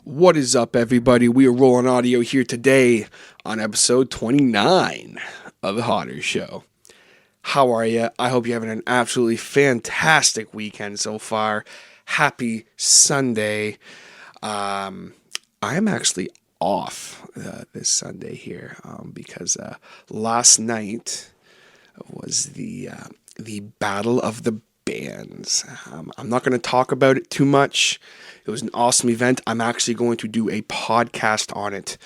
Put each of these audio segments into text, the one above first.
What is up, everybody? We are rolling audio here today on episode 29 of The Hotter Show. How are you? I hope you're having an absolutely fantastic weekend so far. Happy Sunday. I am actually off this Sunday here because last night was the Battle of the Bands. I'm not going to talk about it too much. It was an awesome event. I'm actually going to do a podcast on it,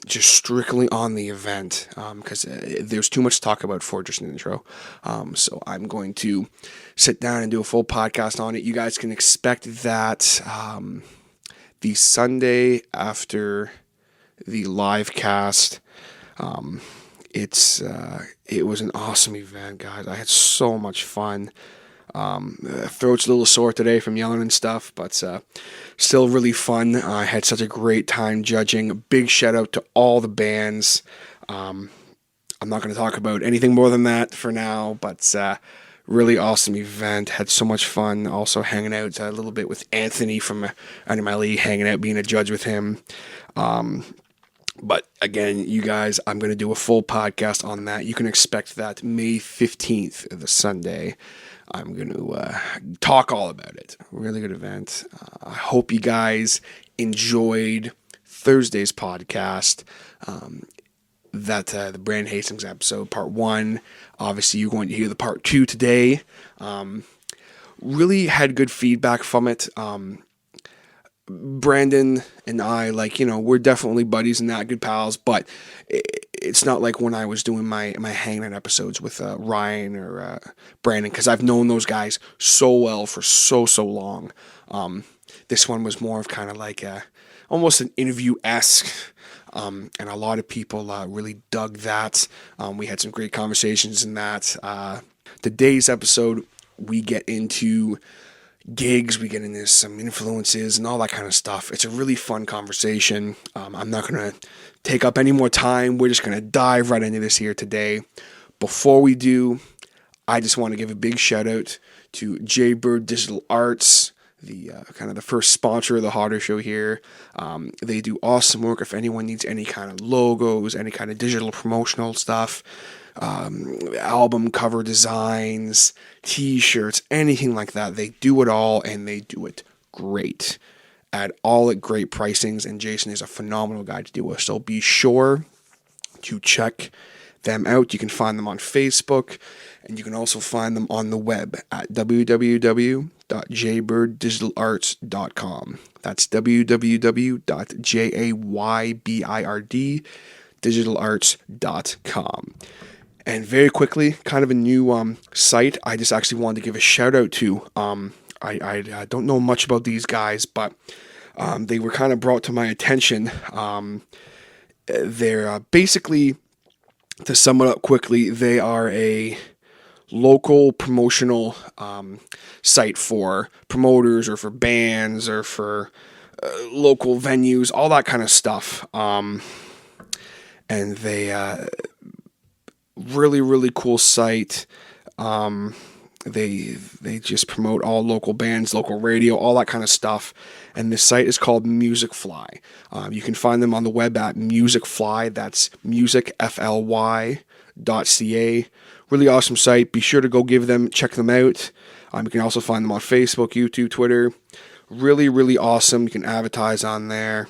just strictly on the event, because there's too much to talk about for just an intro. So I'm going to sit down and do a full podcast on it. You guys can expect that the Sunday after the live cast. It was an awesome event, guys. I had so much fun. Throat's a little sore today from yelling and stuff, but still really fun. I had such a great time judging. A big shout out to all the bands. I'm not going to talk about anything more than that for now, but really awesome event. Had so much fun. Also hanging out a little bit with Anthony from Under My League, hanging out, being a judge with him. But again, you guys, I'm going to do a full podcast on that. You can expect that May 15th, the Sunday. I'm going to talk all about it. Really good event. I hope you guys enjoyed Thursday's podcast. The Brand Hastings episode, part 1. Obviously, you're going to hear the part 2 today. Really had good feedback from it. Brandon and I, we're definitely buddies and that, good pals, but it's not like when I was doing my Hangman episodes with Ryan or Brandon, because I've known those guys so well for so long. This one was more of kind of like almost an interview-esque, and a lot of people really dug that. We had some great conversations in that. Today's episode, we get into gigs, we get into some influences and all that kind of stuff. It's a really fun conversation. I'm not going to take up any more time. We're just going to dive right into this here today. Before we do, I just want to give a big shout out to Jaybird Digital Arts, the kind of the first sponsor of the Hotter Show here. They do awesome work. If anyone needs any kind of logos, any kind of digital promotional stuff, album cover designs, t-shirts, anything like that, they do it all, and they do it great at great pricings, and Jason is a phenomenal guy to deal with, so be sure to check them out. You can find them on Facebook, and you can also find them on the web at www.jaybirdigital.com. That's www.jaybird.com. And very quickly, kind of a new site I just actually wanted to give a shout out to. I don't know much about these guys, but they were kind of brought to my attention. They're basically, to sum it up quickly, they are a local promotional site for promoters or for bands or for local venues, all that kind of stuff. And they... really cool site. They just promote all local bands, local radio, all that kind of stuff. And this site is called Musicfly. You can find them on the web at Musicfly. That's musicfly.ca. Really awesome site. Be sure to go check them out. You can also find them on Facebook, YouTube, Twitter. Really awesome. You can advertise on there.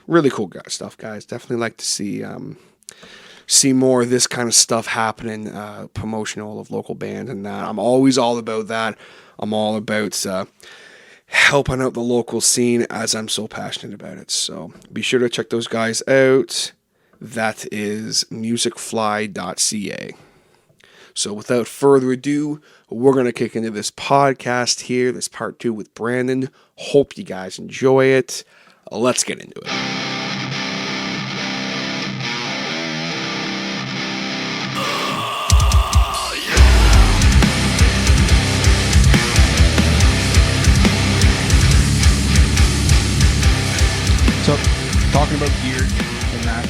Really cool stuff, guys. Definitely like to see more of this kind of stuff happening, promotional of local bands and that. I'm always all about that. I'm all about helping out the local scene, as I'm so passionate about it. So be sure to check those guys out. That is musicfly.ca. So without further ado, we're going to kick into this podcast here, this part 2 with Brandon. Hope you guys enjoy it. Let's get into it. So, talking about gear and that,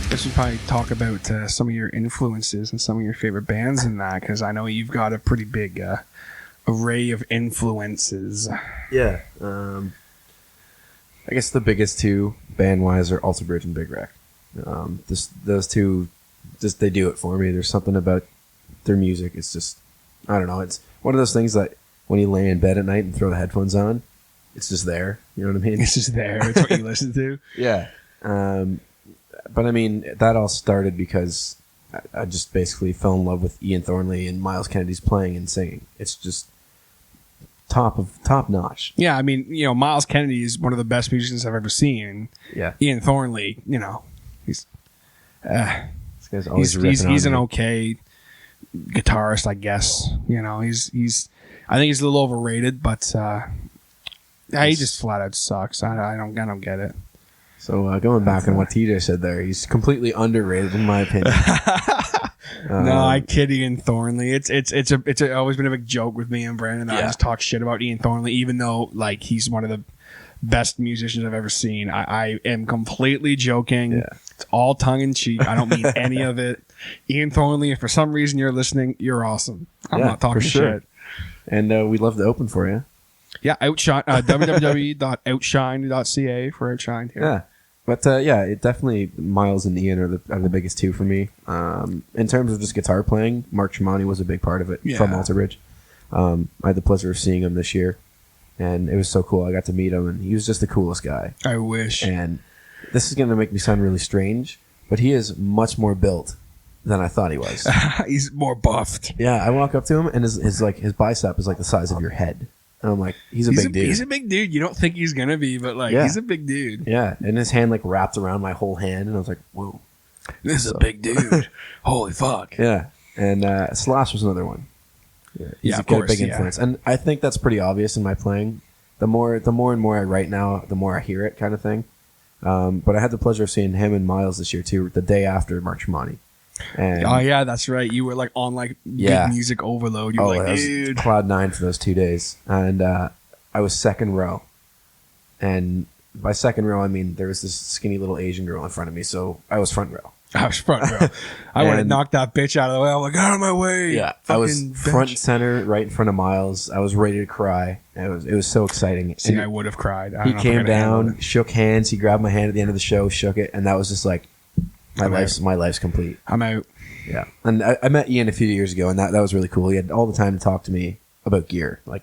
this would probably talk about some of your influences and some of your favorite bands in that, because I know you've got a pretty big array of influences. Yeah. I guess the biggest two band-wise are Alter Bridge and Big Wreck. Those two, just they do it for me. There's something about their music. It's just, I don't know. It's one of those things that when you lay in bed at night and throw the headphones on, it's just there. You know what I mean? It's just there. It's what you listen to. Yeah. But I mean, that all started because I just basically fell in love with Ian Thornley and Miles Kennedy's playing and singing. It's just top notch. Yeah, I mean, Miles Kennedy is one of the best musicians I've ever seen. Yeah. Ian Thornley, he's this guy's always he's an okay guitarist, I guess. He's I think he's a little overrated, but he just flat out sucks. I don't get it. So going back on what TJ said there, he's completely underrated in my opinion. No, I kid Ian Thornley. It's always been a big joke with me and Brandon that I just talk shit about Ian Thornley, even though like he's one of the best musicians I've ever seen. I am completely joking. Yeah. It's all tongue in cheek. I don't mean any of it. Ian Thornley, if for some reason you're listening, you're awesome. I'm not talking shit. And we'd love to open for you. Yeah, Outshine, www.outshined.ca for Outshined here. Yeah. But it definitely, Miles and Ian are the biggest two for me. In terms of just guitar playing, Mark Tremonti was a big part of it from Alter Bridge. I had the pleasure of seeing him this year, and it was so cool. I got to meet him, and he was just the coolest guy. I wish. And this is going to make me sound really strange, but he is much more built than I thought he was. He's more buffed. Yeah, I walk up to him, and his bicep is like the size of your head. And I'm like, he's a big dude. He's a big dude. You don't think he's going to be, but he's a big dude. Yeah, and his hand like wrapped around my whole hand, and I was like, whoa. This is a big dude. Holy fuck. Yeah, and Slash was another one. He's of course. Big influence. And I think that's pretty obvious in my playing. The more and more I write now, the more I hear it kind of thing. But I had the pleasure of seeing him and Miles this year, too, the day after Mark Tremonti. And oh yeah, that's right. You were like on good music overload. You were like, dude, cloud 9 for those 2 days, and I was second row. And by second row, I mean there was this skinny little Asian girl in front of me, so I was front row. I was front row. I would have knocked that bitch out of the way. I'm like, out of my way. Yeah, I was front center, right in front of Miles. I was ready to cry. It was so exciting. See, and I would have cried. He came down, shook hands. He grabbed my hand at the end of the show, shook it, and that was just like. My life's complete. I'm out. Yeah. And I met Ian a few years ago, and that was really cool. He had all the time to talk to me about gear. Like,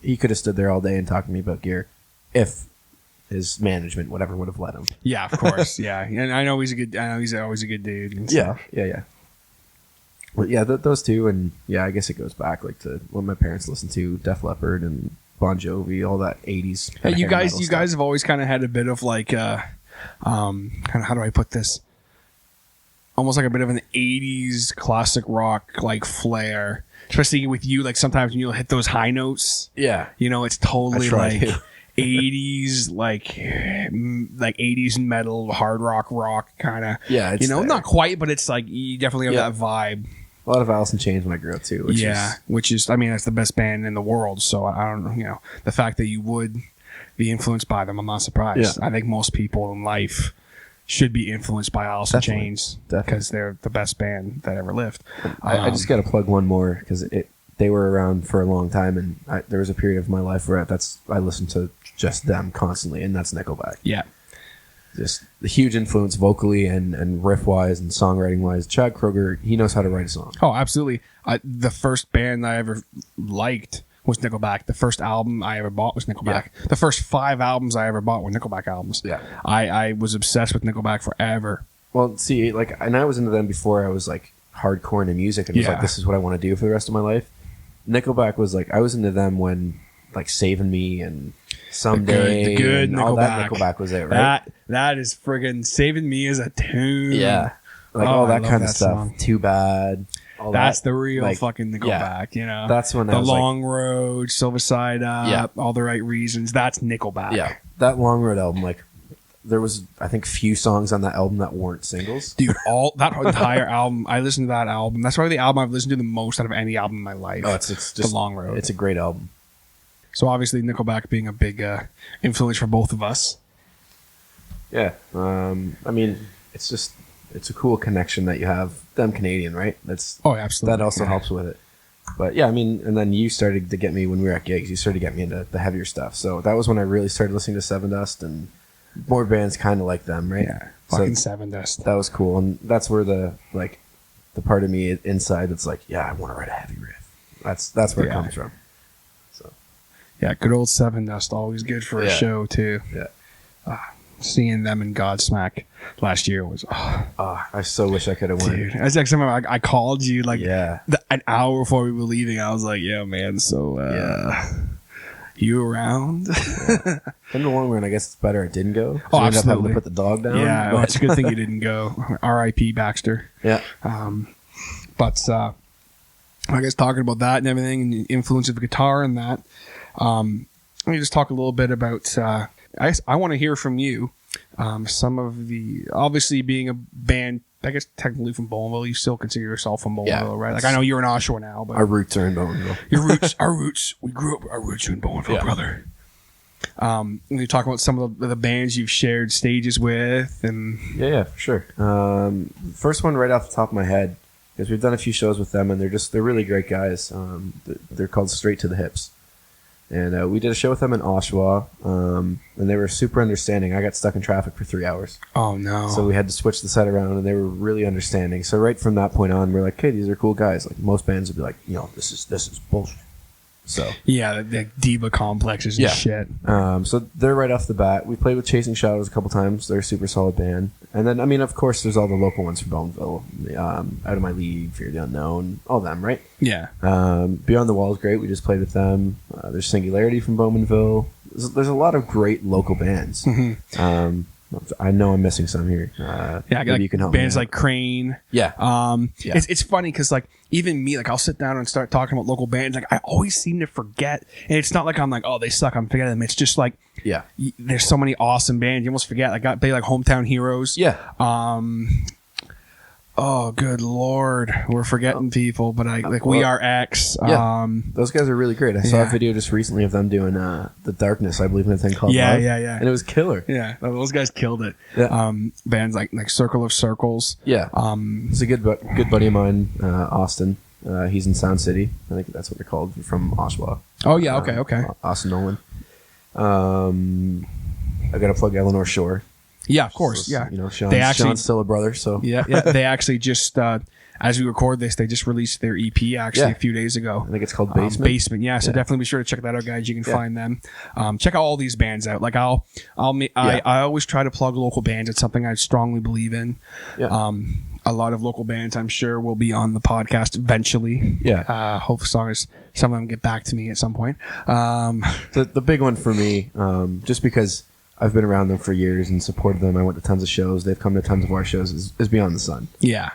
he could have stood there all day and talked to me about gear if his management, whatever, would have let him. Yeah, of course. Yeah. And I know he's always a good dude. And stuff. Yeah. Well, yeah, those two, and yeah, I guess it goes back like to what my parents listened to, Def Leppard and Bon Jovi, all that 80s. Hey, you guys have always kind of had a bit of like, kind of, how do I put this? Almost like a bit of an 80s classic rock like flair, especially with you. Like sometimes when you'll hit those high notes, it's totally like 80s, like 80s metal, hard rock kind of. Yeah, it's not quite, but it's like you definitely have that vibe. A lot of Alice in Chains when I grew up too. Which is, I mean, that's the best band in the world. So I don't know, the fact that you would be influenced by them, I'm not surprised. Yeah. I think most people in life should be influenced by Alice in Chains because they're the best band that ever lived. I just got to plug one more because they were around for a long time, and there was a period of my life where I listened to just them constantly, and that's Nickelback. Yeah. Just the huge influence vocally and riff-wise and songwriting-wise. Chad Kroeger, he knows how to write a song. Oh, absolutely. The first band I ever liked was Nickelback. The first album I ever bought was Nickelback. Yeah. The first 5 albums I ever bought were Nickelback albums. Yeah. I was obsessed with Nickelback forever. Well, see, and I was into them before I was like hardcore into music and was like, this is what I want to do for the rest of my life. Nickelback was like, I was into them when like Saving Me and Someday, the good and Nickelback. All that Nickelback was it, right? That is friggin' Saving Me as a tune. Yeah. Like all that kind of stuff. Song. Too Bad. That's the real fucking Nickelback, That's when The Long Road, Silver Side Up, All the Right Reasons. That's Nickelback. Yeah. That Long Road album, like, there was, I think, few songs on that album that weren't singles. Dude, that entire album, I listened to that album. That's probably the album I've listened to the most out of any album in my life. Oh, it's just The Long Road. It's a great album. So obviously Nickelback being a big influence for both of us. Yeah. I mean, it's a cool connection that you have. Them Canadian, right? Absolutely. That also helps with it. But yeah, I mean, and then you started to get me when we were at gigs. You started to get me into the heavier stuff. So that was when I really started listening to Seven Dust and more bands kind of like them, right? Yeah, fucking Seven Dust. That was cool, and that's where the part of me inside that's like, yeah, I want to write a heavy riff. That's where it comes from. So yeah, good old Seven Dust, always good for a show too. Yeah. Seeing them in Godsmack last year was I so wish I could have went. dude. I was like, I called you like Yeah. an hour before we were leaving. I was like, yeah, man. So you around? In the long run, I guess it's better it didn't go. Oh, I ended up having absolutely. to put the dog down. Yeah, but- it's a good thing you didn't go. R.I.P. Baxter. yeah. But I guess talking about that and everything and the influence of the guitar and that, let me just talk a little bit about, I want to hear from you. Some of the, obviously being a band, I guess technically from Bowmanville, you still consider yourself from Bowmanville, Yeah. right? Like I know you're in Oshawa now, but Our roots are in Bowmanville. our roots, we grew up, our roots are in Bowmanville, brother. You talk about some of the bands you've shared stages with and Yeah, for sure. First one right off the top of my head, because we've done a few shows with them, and they're really great guys. They're called Straight to the Hips. And we did a show with them in Oshawa, and they were super understanding. I got stuck in traffic for 3 hours. oh no. So we had to switch the set around, and they were really understanding. So right from that point on, we're like, "Okay, these are cool guys." Like most bands would be like, this is bullshit. So yeah, the diva complexes and shit. so they're right off the bat. We played with Chasing Shadows a couple times. They're a super solid band. And then, I mean, of course, there's all the local ones from Bowmanville. Out of My League, Fear the Unknown, all them, right? Yeah. Beyond the Wall is great. We just played with them. There's Singularity from Bowmanville. There's a lot of great local bands. I know I'm missing some here. Yeah, maybe like you can help bands me out. like Crane. Yeah. Yeah. It's funny because like even me, like I'll sit down and start talking about local bands. Like I always seem to forget, and it's not like I'm like, oh, they suck, I'm forgetting them. It's just like Yeah. there's so many awesome bands you almost forget. Like they like Hometown Heroes. Yeah. Oh, good Lord, we're forgetting people, but We Are X. Yeah. Those guys are really great. I saw a Yeah. video just recently of them doing The Darkness, I believe, in a thing called Yeah, Love. yeah, yeah. And it was killer. Yeah, those guys killed it. Yeah. Bands like Circle of Circles. Yeah. It's a good buddy of mine, Austin. He's in Sound City. I think that's what they're called, from Oshawa. Oh yeah, okay. Austin Nolan. I got to plug Eleanor Shore. Yeah, of course. So, Yeah, Sean's still a brother, so Yeah. They actually just, as we record this, they just released their EP actually a few days ago. I think it's called Basement. Basement, yeah. So definitely be sure to check that out, guys. You can find them. Check out all these bands out. Like I always try to plug local bands. It's something I strongly believe in. Yeah. A lot of local bands, I'm sure, will be on the podcast eventually. Yeah. Hope as long as some of them get back to me at some point. The big one for me, just because I've been around them for years and supported them. I went to tons of shows. They've come to tons of our shows. Is Beyond the Sun. Yeah.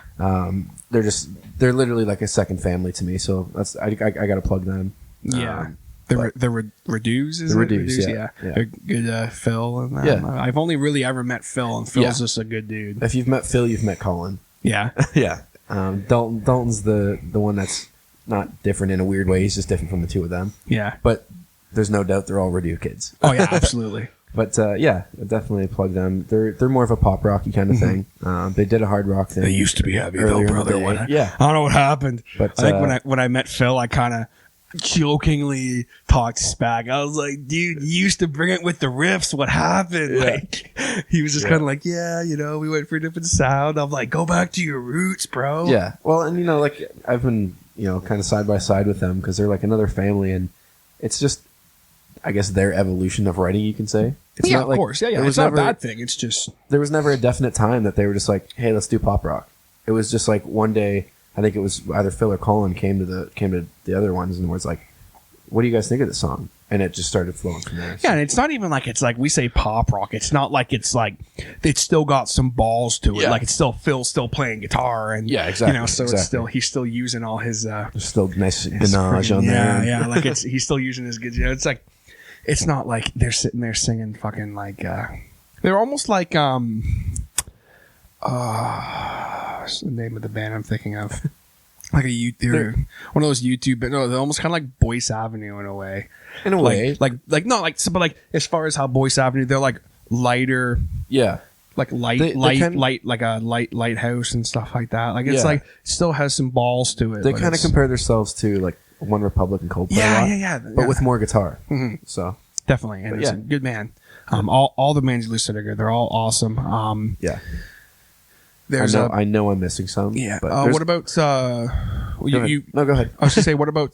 They're literally like a second family to me. So I got to plug them. Yeah. The Reduce, is the it? Reduce, yeah. They're good, Phil. And Yeah. I've only really ever met Phil, and Phil's just a good dude. If you've met Phil, you've met Colin. Yeah. Yeah. Dalton's the one that's not different in a weird way. He's just different from the two of them. Yeah. But there's no doubt they're all Redu kids. Oh, yeah, absolutely. But yeah, definitely plug them. They're more of a pop rocky kind of thing. They did a hard rock thing. They used to be heavy, though, earlier in the brother. day. I don't know what happened. But, I think when I met Phil, I kind of jokingly talked smack. I was like, dude, you used to bring it with the riffs. What happened? Yeah. Like, he was just kind of like, yeah, we went for a different sound. I'm like, go back to your roots, bro. Yeah. Well, and like I've been kind of side by side with them because they're like another family, and it's just, I guess, their evolution of writing, you can say. It's Yeah, not of like, course. Yeah. there was It's not never, a bad thing. It's just, there was never a definite time that they were just like, hey, let's do pop rock. It was just like one day, I think it was either Phil or Colin came to the other ones and was like, what do you guys think of this song? And it just started flowing from there. yeah, and it's not even like it's like we say pop rock. It's not like it's still got some balls to it. Yeah. Like it's still Phil's still playing guitar and Yeah, exactly, So exactly. it's still he's still using all his There's still nice Benage on there. Yeah, like he's still using his good. It's like it's not like they're sitting there singing fucking like they're almost like what's the name of the band I'm thinking of? Like they're one of those YouTube, but no, they're almost kind of like Boyce Avenue in a way. In a way. Like not like, but like as far as how Boyce Avenue, they're like lighter, Yeah. like light, like a lighthouse and stuff like that. Like it's Yeah. like still has some balls to it. They but kind of it's- compare themselves to like One Republic and Coldplay a lot, yeah. but with more guitar. Mhm. So Definitely, and But it's yeah. a good man. All the bands you listed are good. They're all awesome. yeah, There's I know I'm missing some. yeah. but there's- What about Go ahead. No, go ahead. I was gonna say, what about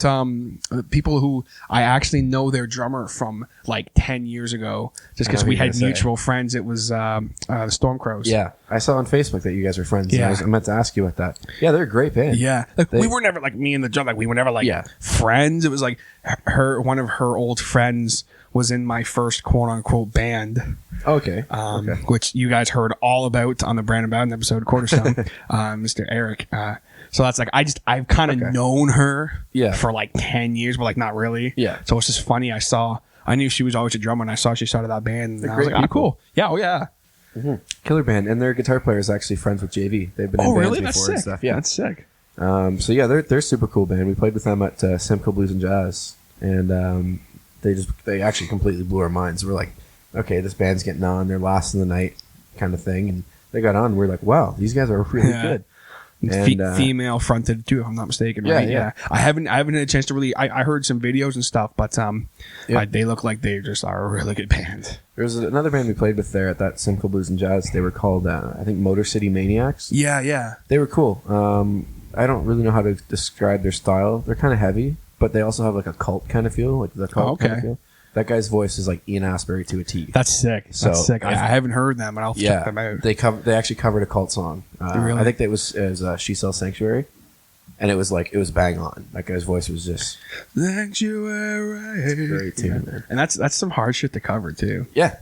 people who I actually know their drummer from like 10 years ago, just I because know we who you're had gonna say. mutual friends. It was the Stormcrows. Yeah, I saw on Facebook that you guys are friends. Yeah. I meant to ask you about that. Yeah, they're a great band. Yeah, like, They- we were never like me and the drum. Like we were never like Yeah. friends. It was like one of her old friends was in my first quote unquote band, Okay. which you guys heard all about on the Brandon Bowden episode, Quarterstone, Mr. Eric. So that's like I've kind of Okay. known her Yeah. for like 10 years, but like not really. Yeah. So it's just funny. I knew she was always a drummer, and I saw she started that band, and They're I was great like, oh, people. cool. Yeah, oh yeah. Killer band, and their guitar player is actually friends with JV. They've been in Oh bands really? before That's and sick. stuff. Yeah. That's sick. So yeah, they're a super cool band. We played with them at Simcoe Blues and Jazz, and they actually completely blew our minds. We're like, okay, this band's getting on. They're last in the night, kind of thing, and they got on. We're like, wow, these guys are really Yeah. good. And, Female fronted too, if I'm not mistaken. Yeah, Right? yeah. I haven't had a chance to really. I heard some videos and stuff, but Yeah. they look like they just are a really good band. There was another band we played with there at that Simcoe Blues and Jazz. They were called, I think, Motor City Maniacs. Yeah, yeah. They were cool. I don't really know how to describe their style. They're kind of heavy, but they also have like a cult kind of feel, like the cult kind of okay. feel. That guy's voice is like Ian Astbury to a T. That's sick. So, That's sick. I if- haven't heard them, and I'll check them out. They actually covered a cult song. Really? I think it was She Sells Sanctuary, and it was bang on. That guy's voice was just Sanctuary. very tuned there. And that's some hard shit to cover too. Yeah,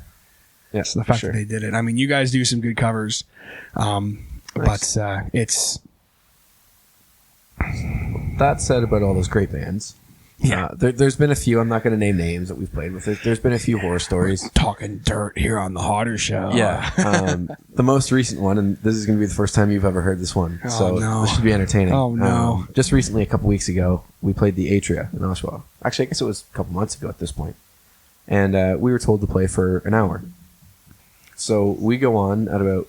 So the for fact sure. that they did it. I mean, you guys do some good covers, Nice. but it's That said about all those great bands. Yeah. There's been a few. I'm not going to name names that we've played with. There's been a few horror stories. talking dirt here on the Hotter Show. Yeah. The most recent one, and this is going to be the first time you've ever heard this one, so no. this should be entertaining. Oh, no. Just recently, a couple weeks ago, we played the Atria in Oshawa. Actually, I guess it was a couple months ago at this point. And we were told to play for an hour. So we go on at about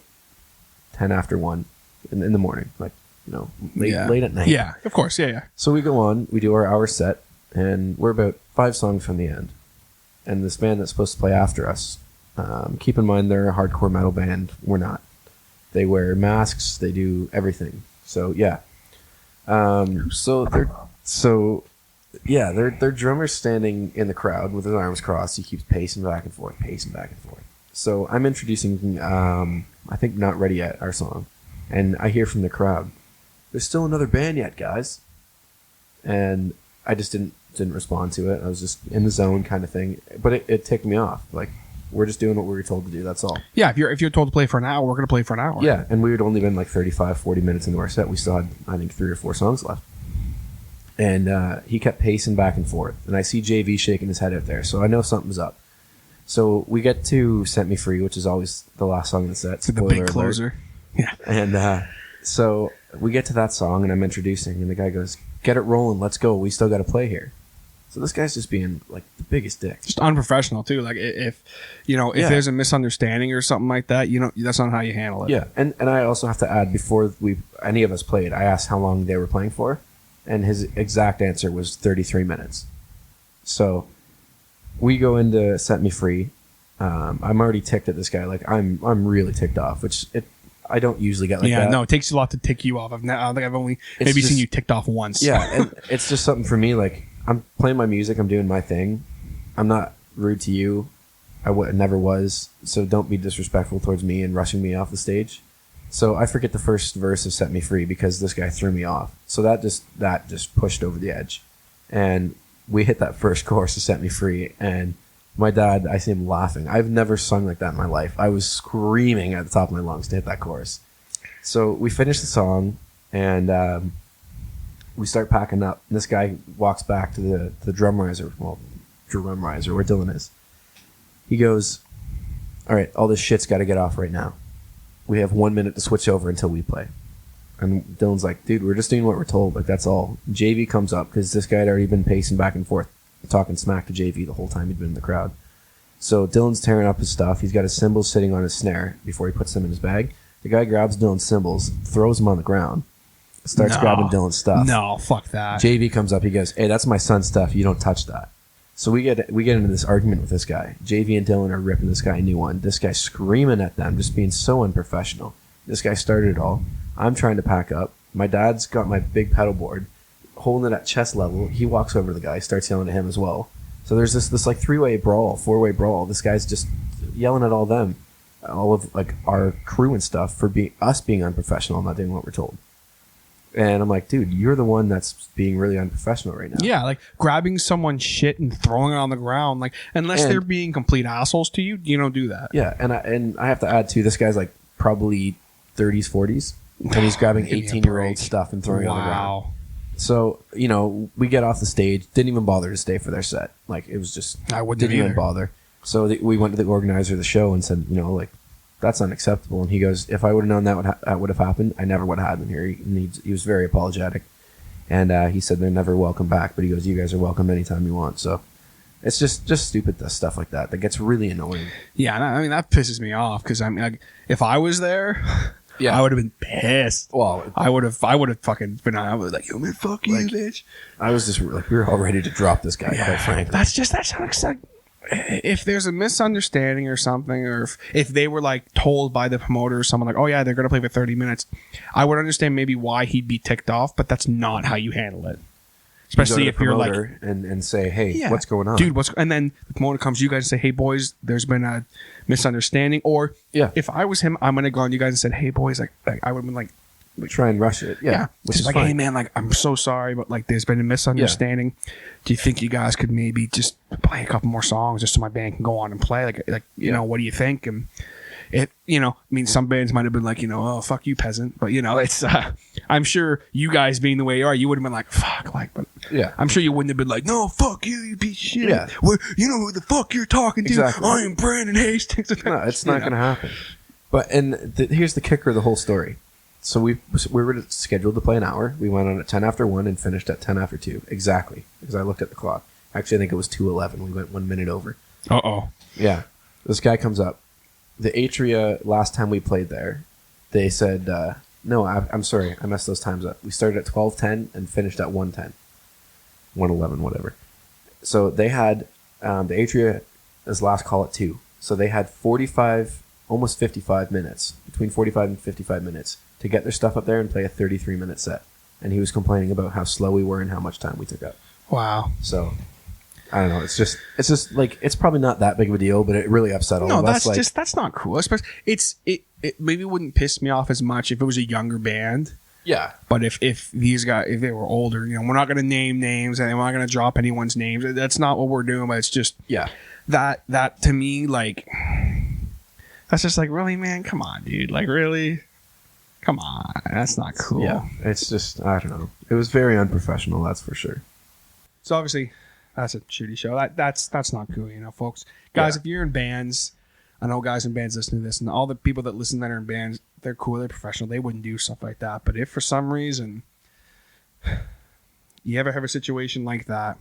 10 after 1 in the morning, like, late at night. Yeah, of course. Yeah. So we go on, we do our hour set, and we're about 5 songs from the end. And this band that's supposed to play after us, keep in mind they're a hardcore metal band. We're not. They wear masks. They do everything. So yeah. Their drummer's standing in the crowd with his arms crossed. He keeps pacing back and forth. So I'm introducing, I think Not Ready Yet, our song, and I hear from the crowd, "There's still another band yet, guys." And I just didn't respond to it. I was just in the zone kind of thing. But it ticked me off. Like, we're just doing what we were told to do. That's all. Yeah, if you're told to play for an hour, we're going to play for an hour. Yeah, and we had only been like 35, 40 minutes into our set. We still had, I think, 3 or 4 songs left. And he kept pacing back and forth. And I see JV shaking his head out there, so I know something's up. So we get to Set Me Free, which is always the last song in the set. The Spoiler big alert. closer. Yeah. And so we get to that song, and I'm introducing, and the guy goes, "Get it rolling, let's go. We still got to play here." So this guy's just being like the biggest dick. Just unprofessional too. Like if Yeah. there's a misunderstanding or something like that, that's not how you handle it. Yeah, and I also have to add, before any of us played, I asked how long they were playing for, and his exact answer was 33 minutes. So we go into Set Me Free. I'm already ticked at this guy. Like I'm really ticked off, which I don't usually get like yeah, that. no, it takes a lot to tick you off. I don't think I've only It's maybe just- seen you ticked off once. Yeah, and it's just something for me. Like, I'm playing my music, I'm doing my thing. I'm not rude to you. Never was. So don't be disrespectful towards me and rushing me off the stage. So I forget the first verse of Set Me Free because this guy threw me off. So that just pushed over the edge. And we hit that first chorus of Set Me Free, and my dad, I see him laughing. I've never sung like that in my life. I was screaming at the top of my lungs to hit that chorus. So we finish the song, and we start packing up. And this guy walks back to the drum riser, where Dylan is. He goes, "All right, all this shit's got to get off right now. We have 1 minute to switch over until we play." And Dylan's like, "Dude, we're just doing what we're told. Like, that's all." JV comes up because this guy had already been pacing back and forth, talking smack to JV the whole time he'd been in the crowd. So Dylan's tearing up his stuff. He's got his cymbals sitting on his snare before he puts them in his bag. The guy grabs Dylan's cymbals, throws them on the ground, starts grabbing Dylan's stuff. No, fuck that. JV comes up. He goes, "Hey, that's my son's stuff. You don't touch that." So we get into this argument with this guy. JV and Dylan are ripping this guy a new one. This guy screaming at them, just being so unprofessional. This guy started it all. I'm trying to pack up. My dad's got my big pedal board, holding it at chest level. He walks over to the guy, starts yelling at him as well. So there's this like 3-way brawl, 4-way brawl. This guy's just yelling at all them, all of like our crew and stuff for being unprofessional and not doing what we're told. And I'm like, dude, you're the one that's being really unprofessional right now. Yeah, like grabbing someone's shit and throwing it on the ground. Like, unless they're being complete assholes to you, you don't do that. Yeah, and I have to add too, this guy's like probably 30s, 40s, and he's grabbing 18-year-old stuff and throwing it on the ground. So, we get off the stage, didn't even bother to stay for their set. Like, it was just, I wouldn't didn't either. even bother. So we went to the organizer of the show and said, like, that's unacceptable. And he goes, if I would have known that would have happened, I never would have had them here. He was very apologetic. And he said they're never welcome back, but he goes, you guys are welcome anytime you want. So it's just stupid stuff like that gets really annoying. Yeah, I mean, that pisses me off because, I mean, like, if I was there, I would have been pissed. Well, I would have fucking been, I was like, yo, man, fuck you, bitch. I was just like, we were all ready to drop this guy, quite frankly. That's like, if there's a misunderstanding or something, or if they were like told by the promoter or someone like, oh yeah, they're going to play for 30 minutes, I would understand maybe why he'd be ticked off, but that's not how you handle it. Especially if you're like, and say, hey, what's going on? Dude, and then the promoter comes to you guys and say, hey boys, there's been a misunderstanding. Or if I was him, I'm going to go on you guys and said, hey boys, like I would have been like, try and rush it. Yeah. Which is like, fine. hey man, like, I'm so sorry, but like there's been a misunderstanding. Do you think you guys could maybe just play a couple more songs just so my band can go on and play? Like you know, what do you think? And it, I mean, some bands might have been like, oh, fuck you, peasant. But it's, I'm sure you guys being the way you are, you would have been like, fuck, like, but I'm sure you wouldn't have been like, no, fuck you piece of shit. Yeah. You know who the fuck you're talking to? Exactly. I am Brandon Hastings. No, it's not going to happen. But, here's the kicker of the whole story. So we were scheduled to play an hour. We went on at 10 after 1 and finished at 10 after 2. Exactly. Because I looked at the clock. Actually, I think it was 2:11. We went 1 minute over. Uh-oh. Yeah. This guy comes up. The Atria, last time we played there, they said, no, I'm sorry. I messed those times up. We started at 12:10 and finished at 1:10. 1:11, whatever. So they had, the Atria is last call at 2. So they had 45, almost 55 minutes, between 45 and 55 minutes, to get their stuff up there and play a 33-minute set. And he was complaining about how slow we were and how much time we took up. Wow. So, I don't know. It's just like, it's probably not that big of a deal, but it really upset all of us. No, that's not cool. Especially, it maybe wouldn't piss me off as much if it was a younger band. Yeah. But if these guys, if they were older, we're not going to name names and we're not going to drop anyone's names. That's not what we're doing, but it's just, that to me, like, that's just like, really, man? Come on, dude. Like, really? Come on, that's not cool. Yeah, it's just, I don't know. It was very unprofessional, that's for sure. So obviously, that's a shitty show. That's not cool, folks. Guys, if you're in bands, I know guys in bands listen to this, and all the people that listen that are in bands, they're cool, they're professional, they wouldn't do stuff like that. But if for some reason you ever have a situation like that,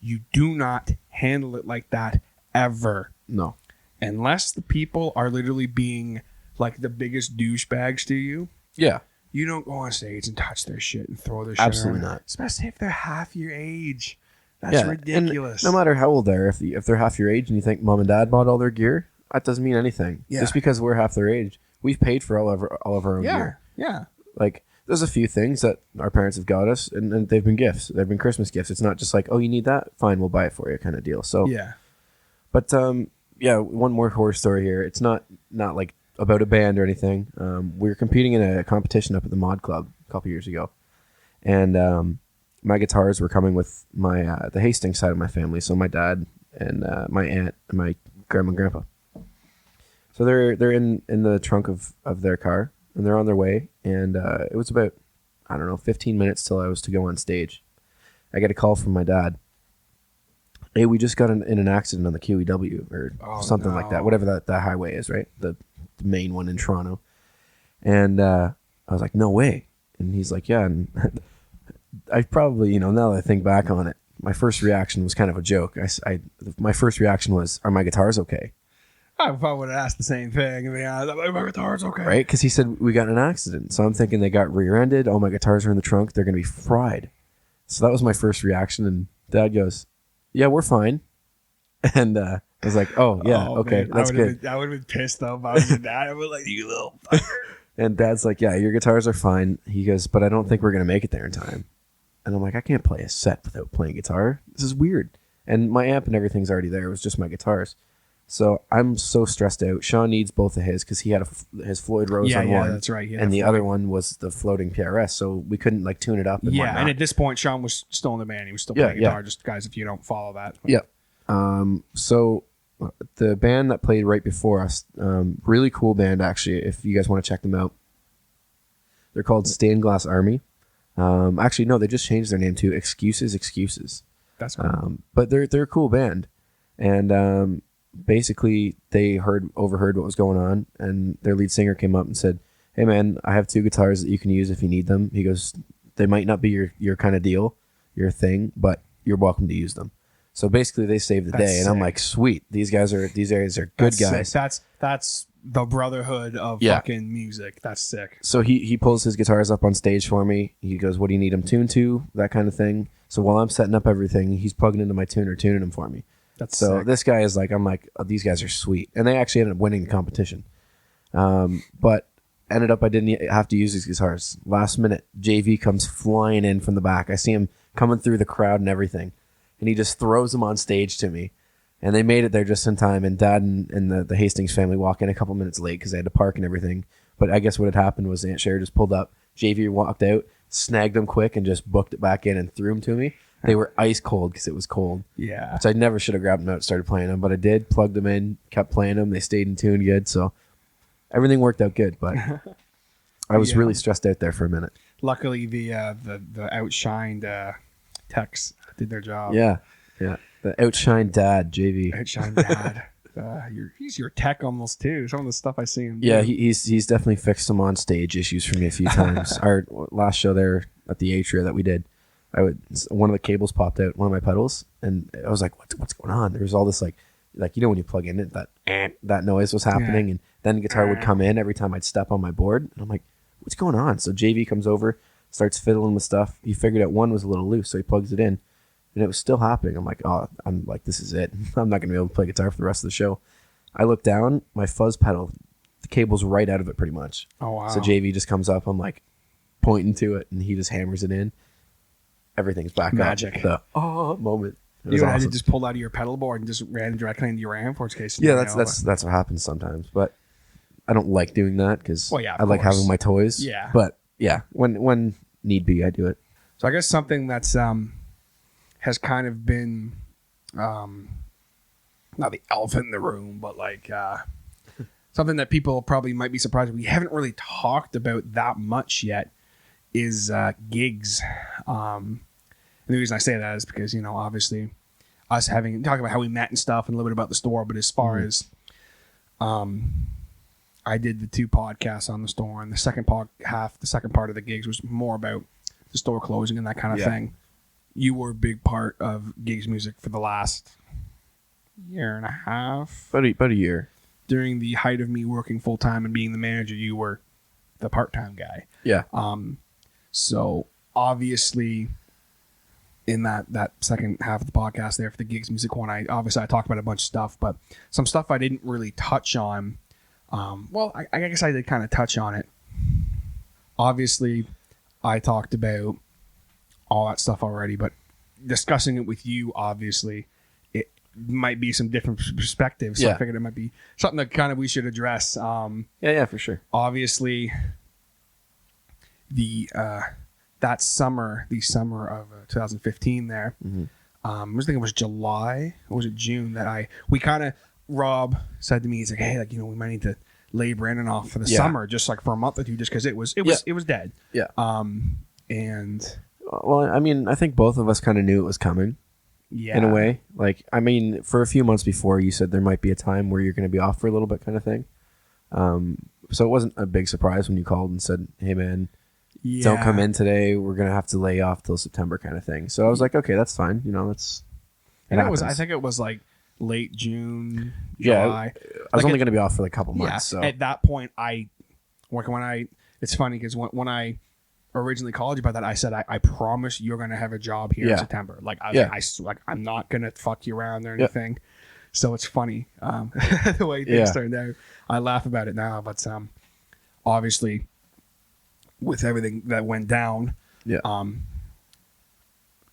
you do not handle it like that ever. No. Unless the people are literally being like the biggest douchebags to you. Yeah. You don't go on stage and touch their shit and throw their shit Absolutely around. not. Especially if they're half your age. That's ridiculous. And no matter how old they are, if they're half your age and you think mom and dad bought all their gear, that doesn't mean anything. Yeah. Just because we're half their age, we've paid for all of our own gear. Yeah. Like, there's a few things that our parents have got us, and they've been gifts. They've been Christmas gifts. It's not just like, oh, you need that? Fine, we'll buy it for you kind of deal. So yeah. But one more horror story here. It's not like about a band or anything. We were competing in a competition up at the Mod Club a couple years ago, and my guitars were coming with my the Hasting side of my family, so my dad and my aunt and my grandma and grandpa. So they're in the trunk of their car, and they're on their way, and it was about, I don't know, 15 minutes till I was to go on stage. I get a call from my dad. Hey, we just got in an accident on the QEW or something like that, whatever that highway is, right? The main one in Toronto. And I was like, no way. And he's like, yeah. And I probably, now that I think back on it, my first reaction was kind of a joke. My first reaction was, "Are my guitars okay?" I probably would have asked the same thing. I mean, my guitar's okay. Right? Because he said we got in an accident. So I'm thinking they got rear-ended. Oh, my guitars are in the trunk. They're going to be fried. So that was my first reaction. And Dad goes, "Yeah, we're fine." And I was like, "Oh, yeah, okay, man. that's good." I would have been pissed though if I was your dad. I was like, "You little fucker." And Dad's like, "Yeah, your guitars are fine." He goes, "But I don't think we're going to make it there in time." And I'm like, "I can't play a set without playing guitar. This is weird." And my amp and everything's already there. It was just my guitars. So I'm so stressed out. Sean needs both of his because he had his Floyd Rose on one. That's right. And the other one was the floating PRS. So we couldn't like tune it up. And whatnot. And at this point, Sean was still in the band. He was still playing guitar. Just guys, if you don't follow that. Yeah. So the band that played right before us, really cool band actually. If you guys want to check them out, they're called Stained Glass Army. Actually, no, they just changed their name to Excuses. That's cool. But they're a cool band, and basically they overheard what was going on, and their lead singer came up and said, "Hey man, I have 2 guitars that you can use if you need them." He goes, "They might not be your kind of deal, your thing, but you're welcome to use them." So basically they saved the day, and I'm like, sweet, these guys are good guys. Sick. That's the brotherhood of fucking music. That's sick. So he pulls his guitars up on stage for me. He goes, "What do you need them tuned to?" That kind of thing. So while I'm setting up everything, he's plugging into my tuner, tuning them for me. That's so sick. This guy is like, I'm like, oh, these guys are sweet. And they actually ended up winning the competition. But ended up I didn't have to use these guitars. Last minute, JV comes flying in from the back. I see him coming through the crowd and everything. And he just throws them on stage to me. And they made it there just in time. And Dad and the Hastings family walk in a couple minutes late because they had to park and everything. But I guess what had happened was Aunt Sherry just pulled up. JV walked out, snagged them quick, and just booked it back in and threw them to me. They were ice cold because it was cold. Yeah. So I never should have grabbed them out and started playing them. But I did, plugged them in, kept playing them. They stayed in tune good. So everything worked out good. But I was really stressed out there for a minute. Luckily, the Outshined techs did their job. Yeah. The Outshined Dad, JV. Outshined Dad. He's your tech almost too. Some of the stuff I see him do. Yeah, he's definitely fixed some on stage issues for me a few times. Our last show there at the Atria that we did, one of the cables popped out, one of my pedals, and I was like, "What's going on?" There was all this like when you plug in it, that noise was happening, and then the guitar would come in every time I'd step on my board, and I'm like, "What's going on?" So JV comes over, starts fiddling with stuff. He figured out one was a little loose, so he plugs it in. And it was still happening. I'm like, this is it. I'm not going to be able to play guitar for the rest of the show. I look down, my fuzz pedal, the cable's right out of it pretty much. Oh, wow. So JV just comes up, I'm like pointing to it, and he just hammers it in. Everything's back Magic. up. The moment. You had to just pull out of your pedal board and just ran directly into your amp, worst case Yeah, scenario. that's what happens sometimes. But I don't like doing that because I like having my toys. Yeah. But yeah, when need be, I do it. So I guess something that's has kind of been not the elephant in the room, but like something that people probably might be surprised we haven't really talked about that much yet is gigs. And the reason I say that is because, obviously us talking about how we met and stuff and a little bit about the store, but as far as I did the 2 podcasts on the store, and the second part of the gigs was more about the store closing and that kind of thing. You were a big part of gigs music for the last year and a half. About a year. During the height of me working full time and being the manager, you were the part-time guy. Yeah. So obviously in that second half of the podcast there for the gigs music one, I talked about a bunch of stuff, but some stuff I didn't really touch on. I guess I did kind of touch on it. Obviously, I talked about all that stuff already, but discussing it with you, obviously, it might be some different perspectives. So I figured it might be something that kind of we should address. Yeah, for sure. Obviously, that summer of 2015 there, I was thinking it was July, or was it June, that Rob said to me, he's like, hey, we might need to lay Brandon off for the summer, just like for a month or two, just because it was dead. Yeah. And well, I mean, I think both of us kind of knew it was coming. Yeah. In a way. Like, I mean, for a few months before, you said there might be a time where you're going to be off for a little bit kind of thing. So it wasn't a big surprise when you called and said, hey, man, don't come in today. We're going to have to lay off till September kind of thing. So I was like, okay, that's fine. You know, I think it was like late June, July. I was only going to be off for like a couple months. Yeah, so at that point, it's funny because when I originally called you about that, I said, I promise you're going to have a job here in September. Like, I'm not going to fuck you around or anything. So it's funny the way things turned out. I laugh about it now, but obviously with everything that went down,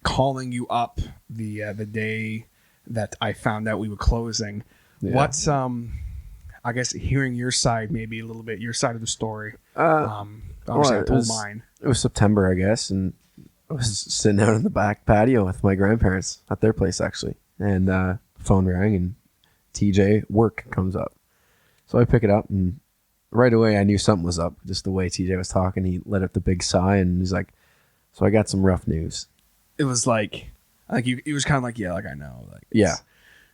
calling you up the day that I found out we were closing, what's I guess hearing your side, maybe a little bit your side of the story. Obviously I told mine. It was September, I guess, and I was sitting out in the back patio with my grandparents at their place actually, and phone rang and TJ work comes up. So I pick it up and right away I knew something was up. Just the way TJ was talking, he let out the big sigh and he's like, "So I got some rough news." It was like it was kind of like, I know,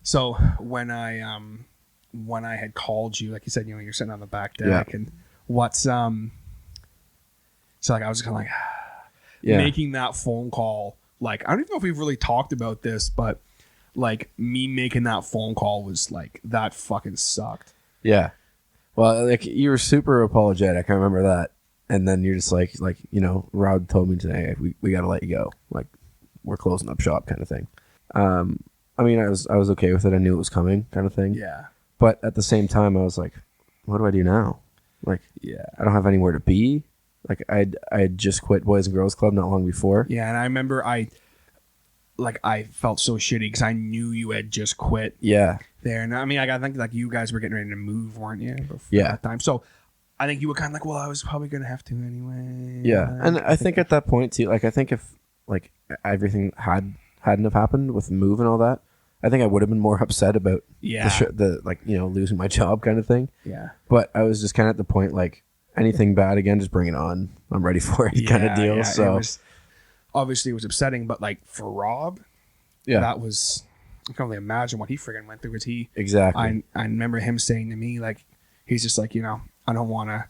So when I had called you, like you said, you're sitting on the back deck, and what's so like I was kind of like making that phone call. Like I don't even know if we've really talked about this, but like me making that phone call was like that fucking sucked. Yeah. Well, like you were super apologetic. I remember that, and then you're just like Rod told me today we got to let you go. Like we're closing up shop, kind of thing. I mean, I was okay with it. I knew it was coming, kind of thing. Yeah. But at the same time, I was like, what do I do now? Like, I don't have anywhere to be. Like, I had just quit Boys and Girls Club not long before. Yeah, and I remember I felt so shitty because I knew you had just quit. Yeah. There, and I mean, I think like you guys were getting ready to move, weren't you? That time. So I think you were kind of like, well, I was probably gonna have to anyway. Yeah, and I think at that point too, like I think if like everything hadn't have happened with the move and all that, I think I would have been more upset about the losing my job kind of thing. Yeah. But I was just kind of at the point like anything bad again, just bring it on. I'm ready for it kind of deal. So obviously it was upsetting, but like for Rob, that was, I can only imagine what he friggin' went through. Because exactly. I remember him saying to me, like, he's just like, I don't want to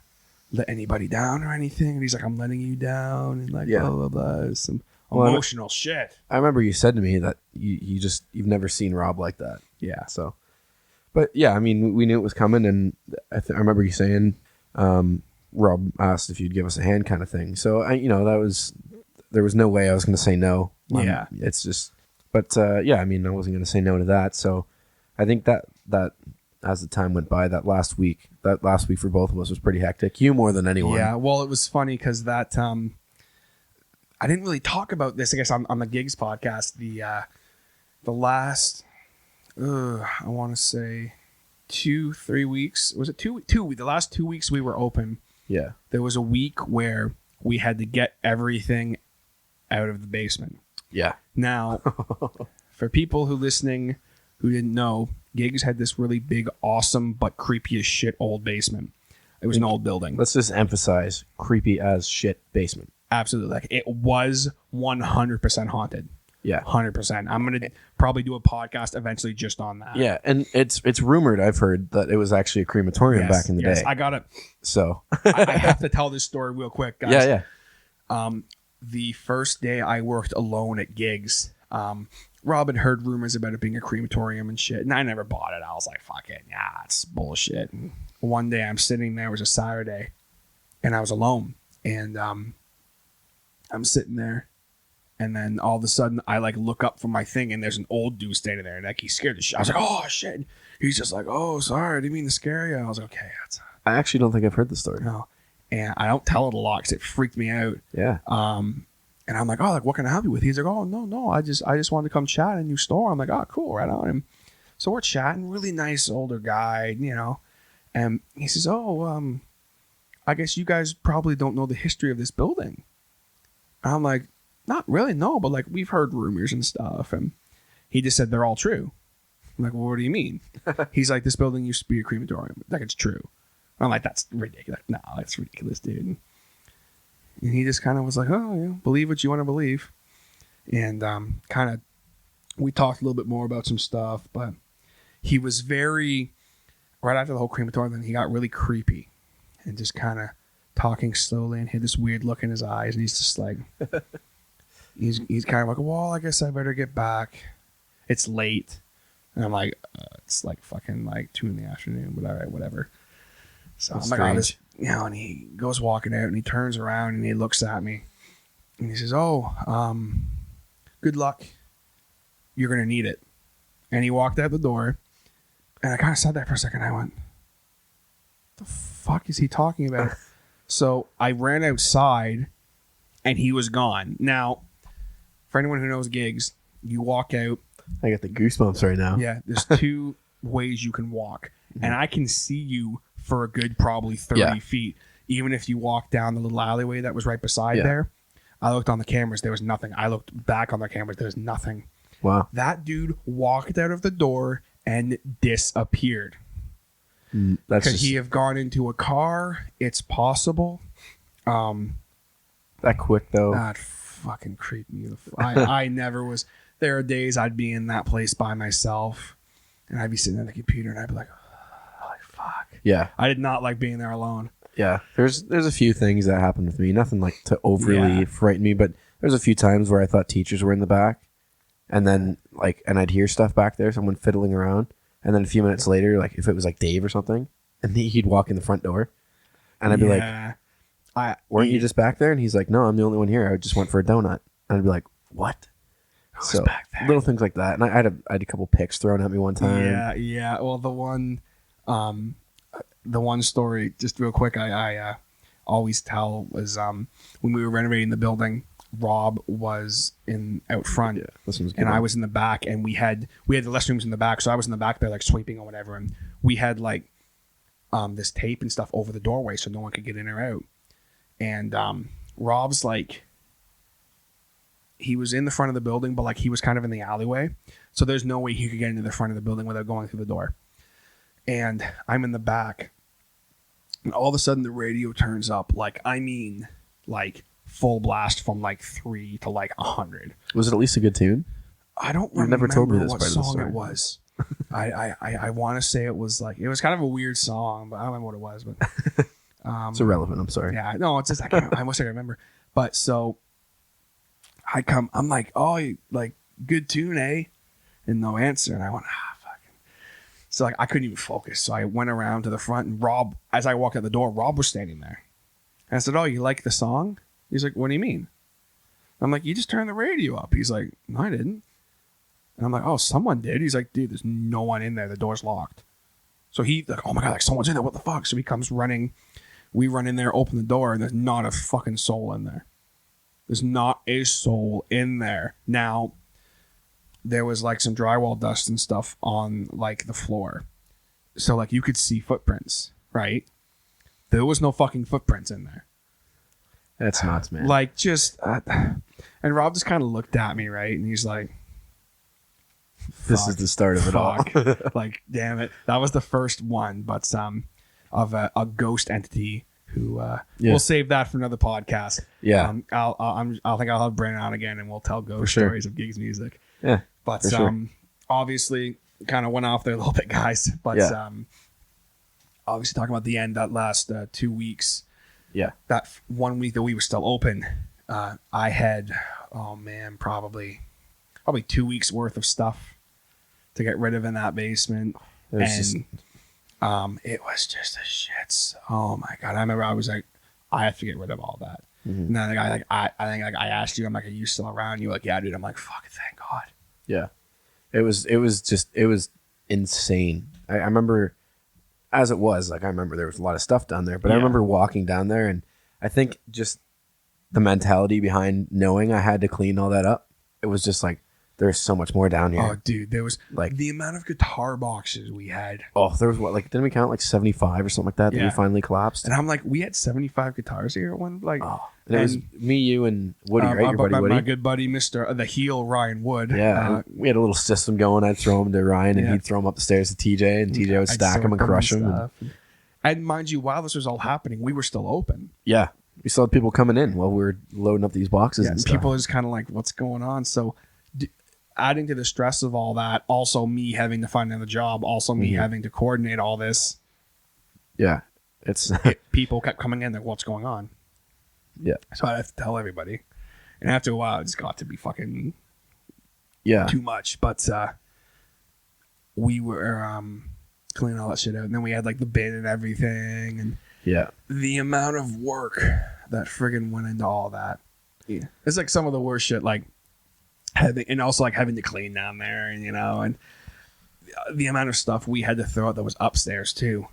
let anybody down or anything. And he's like, I'm letting you down, and like blah blah blah, some emotional shit. I remember you said to me that you've never seen Rob like that. Yeah. So, but yeah, I mean, we knew it was coming, and I remember you saying, Rob asked if you'd give us a hand, kind of thing. So there was no way I was going to say no. It's just, but I mean, I wasn't going to say no to that. So I think that as the time went by, that last week for both of us was pretty hectic. You more than anyone. Yeah. Well, it was funny because that, I didn't really talk about this, I guess, on the Gigs podcast. The last, I want to say 2-3 weeks. Was it 2 weeks? The last 2 weeks we were open. Yeah. There was a week where we had to get everything out of the basement. Yeah. Now, for people who listening who didn't know, Gigs had this really big, awesome, but creepy as shit old basement. It was an old building. Let's just emphasize creepy as shit basement. Absolutely. Like, it was 100% haunted. Yeah. 100%. I'm going to probably do a podcast eventually just on that. Yeah. And it's rumored, I've heard, that it was actually a crematorium back in the day. I got it. So I have to tell this story real quick, guys. Yeah. The first day I worked alone at Gigs, Rob had heard rumors about it being a crematorium and shit, and I never bought it. I was like, fuck it. Yeah, it's bullshit. And one day I'm sitting there, it was a Saturday, and I was alone. And I'm sitting there, and then all of a sudden I like look up from my thing, and there's an old dude standing there, and like he's scared the shit. I was like, oh shit. And he's just like, oh, sorry, I didn't mean to scare you. I was like, okay. I actually don't think I've heard the story. No. And I don't tell it a lot because it freaked me out. Yeah. And I'm like, oh, like, what can I help you with? He's like, oh, no, I just wanted to come chat in your store. I'm like, oh, cool, right on. And so we're chatting, really nice older guy, and he says, oh, I guess you guys probably don't know the history of this building. And I'm like, not really, no, but like we've heard rumors and stuff. And he just said they're all true. I'm like, well, what do you mean? He's like, this building used to be a crematorium. Like, it's true. I'm like, that's ridiculous. No, that's ridiculous, dude. And he just kind of was like, oh, yeah, believe what you want to believe. And kind of, we talked a little bit more about some stuff, but he was right after the whole crematorium, then he got really creepy and just kind of talking slowly, and he had this weird look in his eyes, and he's just like, he's kind of like, well, I guess I better get back. It's late. And I'm like, it's like fucking like 2 p.m, but all right, whatever. So That's I'm like, oh, strange. and he goes walking out, and he turns around, and he looks at me, and he says, good luck. You're going to need it. And he walked out the door, and I kind of sat there for a second. I went, the fuck is he talking about? So I ran outside, and he was gone. Now, for anyone who knows gigs, you walk out. I got the goosebumps right now. Yeah, there's 2 ways you can walk. And I can see you for a good probably 30 feet. Even if you walk down the little alleyway that was right beside there. I looked on the cameras. There was nothing. I looked back on the cameras. There's nothing. Wow. That dude walked out of the door and disappeared. That's Could he have gone into a car? It's possible. that quick, though. That fucking creeped me. I never was. There are days I'd be in that place by myself, and I'd be sitting at the computer, and I'd be like, fuck. Yeah. I did not like being there alone. Yeah. There's a few things that happened with me. Nothing like to overly frighten me, but there's a few times where I thought teachers were in the back, and then and I'd hear stuff back there, someone fiddling around, and then a few minutes later, like if it was like Dave or something, and he'd walk in the front door, and I'd be like, weren't you just back there? And he's like, no, I'm the only one here. I just went for a donut. And I'd be like, what? Who's back there? Little things like that. And I had a couple picks thrown at me one time. Yeah. Well, the one story, just real quick, I always tell was when we were renovating the building, Rob was out front, and I was in the back, and we had the restrooms in the back, so I was in the back there like sweeping or whatever, and we had like this tape and stuff over the doorway so no one could get in or out. And Rob's like, he was in the front of the building, but like he was kind of in the alleyway, so there's no way he could get into the front of the building without going through the door. And I'm in the back, and all of a sudden the radio turns up, like full blast from like 3 to like 100. Was it at least a good tune? I don't You've remember never told me this what part of the song story. it was. I want to say it was kind of a weird song, but I don't remember what it was. But It's irrelevant. I'm sorry. yeah, no, it's just I wish I could remember. But so I'm like, oh, like good tune, eh? And no answer. And I went, fucking. So like I couldn't even focus. So I went around to the front, and Rob, as I walked out the door, Rob was standing there. And I said, oh, you like the song? He's like, what do you mean? I'm like, you just turned the radio up. He's like, no, I didn't. And I'm like, oh, someone did. He's like, dude, there's no one in there. The door's locked. So he like, oh my God, like someone's in there. What the fuck? So he comes running. We run in there, open the door, and there's not a fucking soul in there. There's not a soul in there. Now, there was like some drywall dust and stuff on like the floor. So like you could see footprints, right? There was no fucking footprints in there. That's nuts, man. Like just, and Rob just kind of looked at me, right? And he's like, this is the start of it all. Like, damn it. That was the first one, but of a ghost entity who we'll save that for another podcast. Yeah. I'll think I'll have Brandon on again, and we'll tell ghost stories of gigs music. Yeah. But obviously kind of went off there a little bit, guys. But obviously talking about the end, that last 2 weeks. Yeah. That 1 week that we were still open, I had, probably 2 weeks worth of stuff to get rid of in that basement. It was just a shit. Oh my God. I remember I was like, I have to get rid of all that. Mm-hmm. And then I think I asked you, I'm like, are you still around? You were like, yeah, dude. I'm like, fuck, thank God. Yeah. It was insane. I remember as it was, like, I remember there was a lot of stuff down there, but I remember walking down there, and I think just the mentality behind knowing I had to clean all that up, it was just like, there's so much more down here. Oh, dude, there was like the amount of guitar boxes we had. Oh, there was didn't we count like 75 or something like that that we finally collapsed? And I'm like, we had 75 guitars here at one. Like, and it was me, you, and Woody, right? Your buddy Woody. My good buddy, Mr. The heel, Ryan Wood. Yeah, we had a little system going. I'd throw them to Ryan, and he'd throw them up the stairs to TJ, and TJ would stack them and crush them. And mind you, while this was all happening, we were still open. Yeah, we still had people coming in while we were loading up these boxes and stuff. People was kind of like, what's going on? So adding to the stress of all that, also me having to find another job, also me having to coordinate all this. Yeah. It's people kept coming in, like, what's going on? yeah, So I have to tell everybody. And after a while, it just got to be fucking yeah, too much. But we were cleaning all that shit out. And then we had, like, the bin and everything. And yeah. the amount of work that friggin' went into all that. Yeah. It's, like, some of the worst shit, like, having to clean down there. And, you know, and the amount of stuff we had to throw out that was upstairs, too.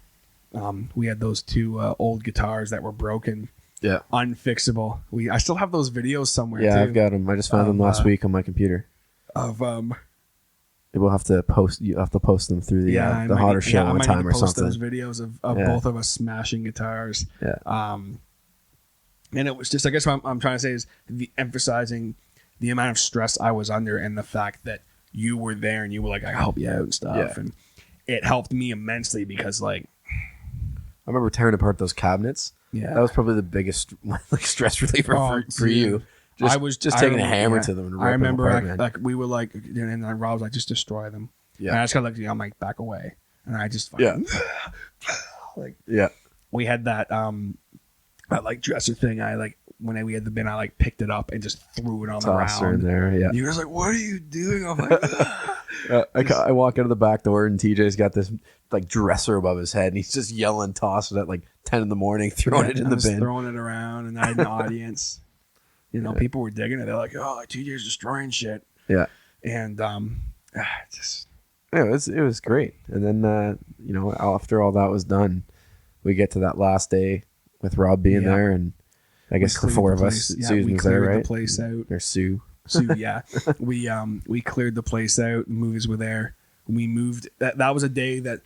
We had those 2 old guitars that were broken. Yeah. Unfixable. I still have those videos somewhere. Yeah, too, I've got them. I just found them last week on my computer. We'll have to post. You have to post them through the Hotter Show one time or something. Those videos of both of us smashing guitars. Yeah. And it was just, I guess what I'm trying to say is emphasizing the amount of stress I was under and the fact that you were there and you were like, I help you out and stuff. Yeah. And it helped me immensely because, like, I remember tearing apart those cabinets. yeah, That was probably the biggest like stress reliever for you. I was just taking a hammer to them. And I remember apart, like we were like, and then Rob was like, just destroy them. Yeah. And I just got like, I'm like, back away, and I just fucking, like, yeah, we had that like dresser thing. When we had the bin, I like picked it up and just threw it on toss the her in ground. there. Yeah. And you guys like, what are you doing? I'm like, I walk out of the back door and TJ's got this like dresser above his head and he's just yelling, tossing it at like 10 in the morning, throwing it in the bin. Throwing it around, and I had an audience. You know, people were digging it. They're like, oh, TJ's destroying shit. Yeah. And just. Yeah, it was great. And then, you know, after all that was done, we get to that last day with Rob being there, and I guess the 4 of us, Susan was there, right? We cleared the place out. Or Sue. Yeah. We cleared the place out. The movies were there. We moved. That was a day that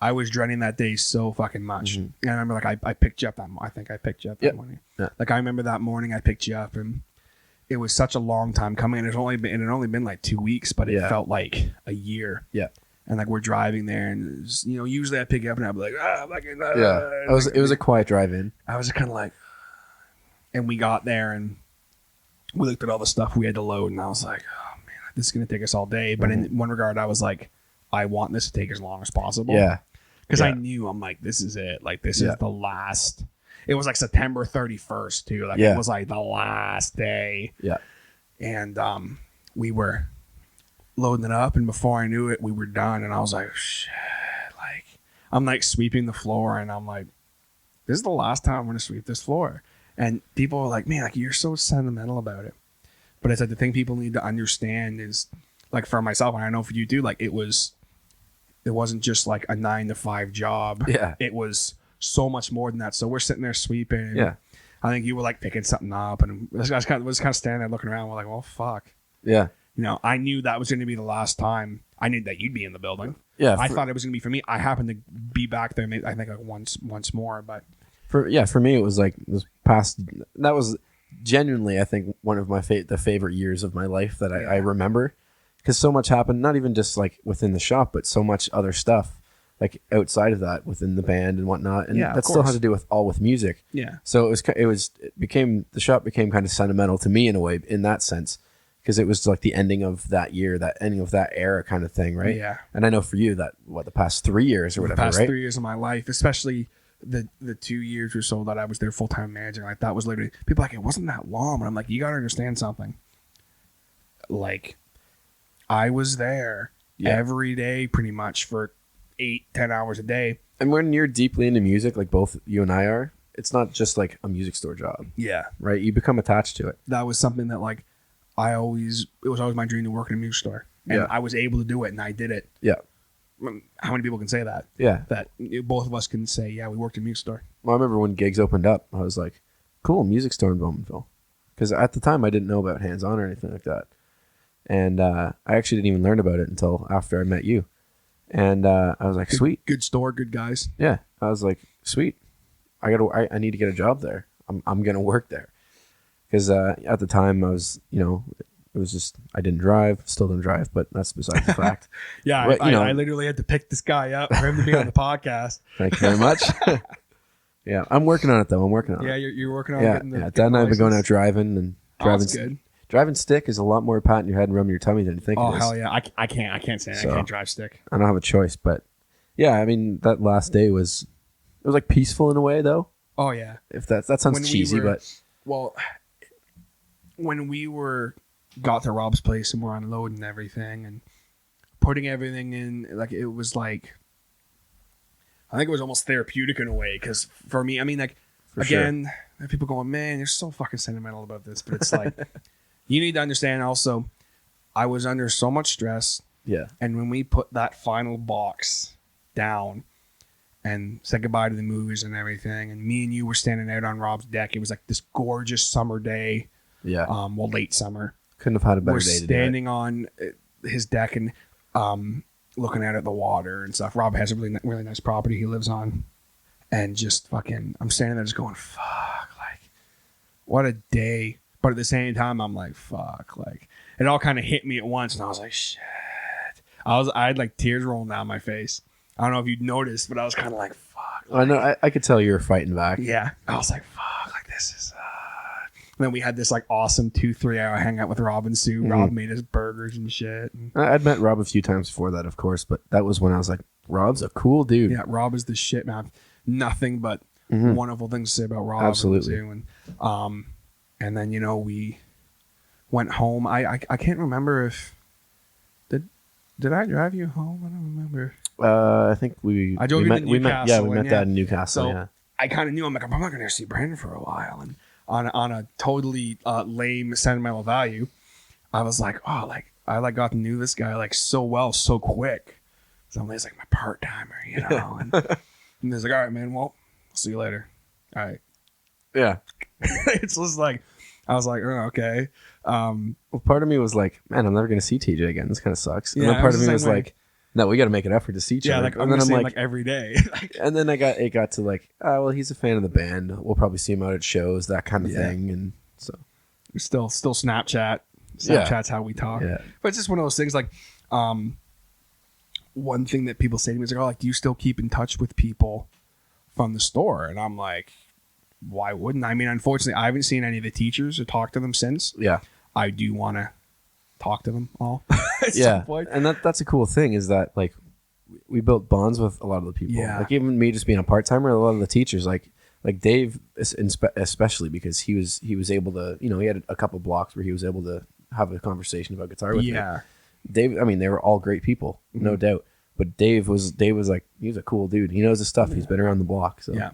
I was dreading that day so fucking much. Mm-hmm. And I remember, like, I picked you up I think I picked you up that morning. Yeah. Like, I remember that morning I picked you up, and it was such a long time coming. And it had only been like 2 weeks, but it felt like a year. Yeah. And like, we're driving there, and it was, you know, usually I pick you up and I'd be like, Yeah. It was a quiet drive in. I was just kind of like, and we got there and we looked at all the stuff we had to load, and I was like, oh man, this is going to take us all day. But in one regard, I was like, I want this to take as long as possible. Yeah. Because I knew, I'm like, this is it. Like, this is the last. It was like September 31st too. Like, it was like the last day. Yeah. And we were loading it up, and before I knew it, we were done. And I was like, shit. Like, I'm like sweeping the floor, and I'm like, this is the last time I'm going to sweep this floor. And people are like, man, like, you're so sentimental about it. But it's like, the thing people need to understand is, like, for myself, and I know for you too, like, it wasn't just like a 9-to-5 job. Yeah. It was so much more than that. So we're sitting there sweeping. Yeah. I think you were like picking something up, and I was kind of standing there looking around. We're like, well, fuck. Yeah. You know, I knew that was going to be the last time. I knew that you'd be in the building. Yeah. I thought it was going to be for me. I happened to be back there, maybe, I think, like once more. But for me, it was like this past. That was genuinely, I think, one of my the favorite years of my life that I remember, because so much happened. Not even just like within the shop, but so much other stuff, like outside of that, within the band and whatnot. And that still had to do with music. Yeah. So the shop became kind of sentimental to me in a way, in that sense, because it was like the ending of that year, that ending of that era kind of thing, right? Yeah. And I know for you that the past 3 years or whatever, the past right? 3 years of my life, especially the 2 years or so that I was their full-time manager, like, that was literally, people are like, it wasn't that long. And I'm like, you got to understand something. Like, I was there every day pretty much for 8-10 hours a day. And when you're deeply into music, like both you and I are, it's not just like a music store job. Yeah. Right? You become attached to it. That was something that, like, it was always my dream to work in a music store. And I was able to do it, and I did it. Yeah. How many people can say that? Yeah. That both of us can say, yeah, we worked in a music store. Well, I remember when gigs opened up, I was like, cool, music store in Bowmanville. Because at the time, I didn't know about Hands On or anything like that. And I actually didn't even learn about it until after I met you. And I was like, sweet. Good store, good guys. Yeah. I was like, sweet. I need to get a job there. I'm going to work there. Because at the time, I was, you know, it was just, I didn't drive, still don't drive, but that's besides the fact. Yeah, but, I literally had to pick this guy up for him to be on the podcast. Thank you very much. Yeah, I'm working on it, though. I'm working on it. Yeah, you're working on getting the Dad and I have been going out driving, and that's good. Driving stick is a lot more patting your head and rubbing your tummy than you think it is. Oh, hell yeah. I can't stand it. I can't drive stick. I don't have a choice, but yeah, I mean, that last day was was like peaceful in a way, though. Oh yeah. If that sounds When we cheesy, were- but Well, when we got to Rob's place and we're unloading everything and putting everything in, like it was like, I think it was almost therapeutic in a way. Because for me, I mean, like again, there are people going, man, you're so fucking sentimental about this, but it's like you need to understand. Also, I was under so much stress, yeah, and when we put that final box down and said goodbye to the movies and everything, and me and you were standing out on Rob's deck. It was like this gorgeous summer day. yeah. Well, late summer. Couldn't have had a better We're day to do it. standing on his deck and looking out at the water and stuff. Rob has a really nice property he lives on, and just fucking, I'm standing there just going, fuck, like, what a day. But at the same time, I'm like, fuck, like, it all kind of hit me at once, and I was like, shit. I had like tears rolling down my face. I don't know if you'd noticed, but I was kind of like, fuck. I know. I could tell you were fighting back. Yeah. I was like, fuck, like this is. And then we had this like awesome 2-3 hour hangout with Rob and Sue. Rob made us burgers and shit. And I'd met Rob a few times before that, of course, but that was when I was like, Rob's a cool dude. yeah, Rob is the shit, man. Nothing but wonderful things to say about Rob. Absolutely. And then, you know, we went home. I can't remember if did I drive you home? I don't remember. I think I drove you to Newcastle. Yeah, we met that in Newcastle. So yeah. I kind of knew, I'm like, I'm not going to see Brandon for a while. And on a totally lame sentimental value, I was like, oh, like I like got to know this guy like so well, so quick. So he's like my part timer, you know. And he's like, all right, man. Well, see you later. All right. Yeah. It's just like I was like, oh, okay. Well, part of me was like, man, I'm never going to see TJ again. This kind of sucks. And Yeah, then part I of was me the was same way. like, no, we got to make an effort to see each Yeah, other. like I'm and then gonna I'm see him like, like every day. Like, and then it got to like, oh, well, he's a fan of the band. We'll probably see him out at shows, that kind of Yeah. thing. And so, still Snapchat. Yeah. Snapchat's how we talk. yeah. But it's just one of those things like one thing that people say to me is like, oh, like, do you still keep in touch with people from the store? And I'm like, why wouldn't I? I mean, unfortunately, I haven't seen any of the teachers or talked to them since. Yeah. I do want to talk to them all. At some Yeah. point. And that's a cool thing is that like we built bonds with a lot of the people. Yeah. Like even me just being a part-timer, a lot of the teachers, like Dave especially, because he was able to, you know, he had a couple blocks where he was able to have a conversation about guitar with me. Yeah. Dave, I mean, they were all great people, no doubt. But Dave was like, he's a cool dude. He knows his stuff. He's been around the block. So Yeah.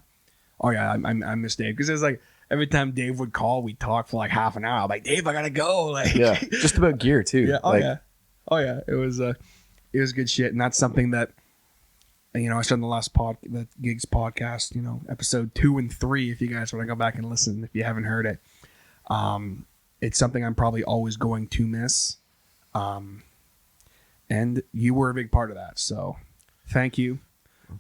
Oh yeah, I miss Dave because it's like every time Dave would call, we'd talk for like half an hour. I'm like, Dave, I gotta go. Like, yeah, just about gear too. yeah. Oh like, yeah. Oh yeah. It was good shit, and that's something that, you know, I said in the Gigs podcast, you know, episode 2 and 3. If you guys want to go back and listen, if you haven't heard it, it's something I'm probably always going to miss. And you were a big part of that. So thank you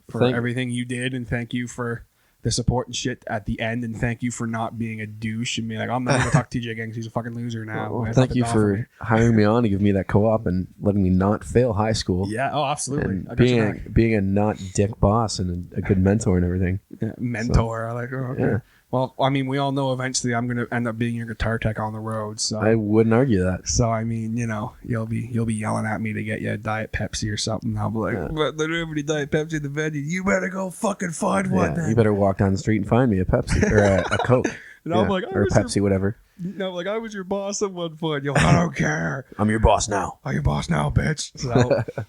for everything you did, and thank you for the support and shit at the end, and thank you for not being a douche and being like, I'm not going to talk to TJ again because he's a fucking loser now. Well, thank you for hiring me on to give me that co-op and letting me not fail high school. Yeah, oh, absolutely. And I got your back. being a not dick boss and a good mentor and everything. Yeah, mentor. I like, oh, okay. Yeah. Well, I mean, we all know eventually I'm going to end up being your guitar tech on the road. So I wouldn't argue that. So I mean, you know, you'll be yelling at me to get you a Diet Pepsi or something. I'll be like, but they don't have any Diet Pepsi in the venue. You better go fucking find one. Then. You better walk down the street and find me a Pepsi or a Coke. And I'm like, or a Pepsi, whatever. No, like I was your boss at one point. You're like, I don't care. I'm your boss now. I'm your boss now, bitch. So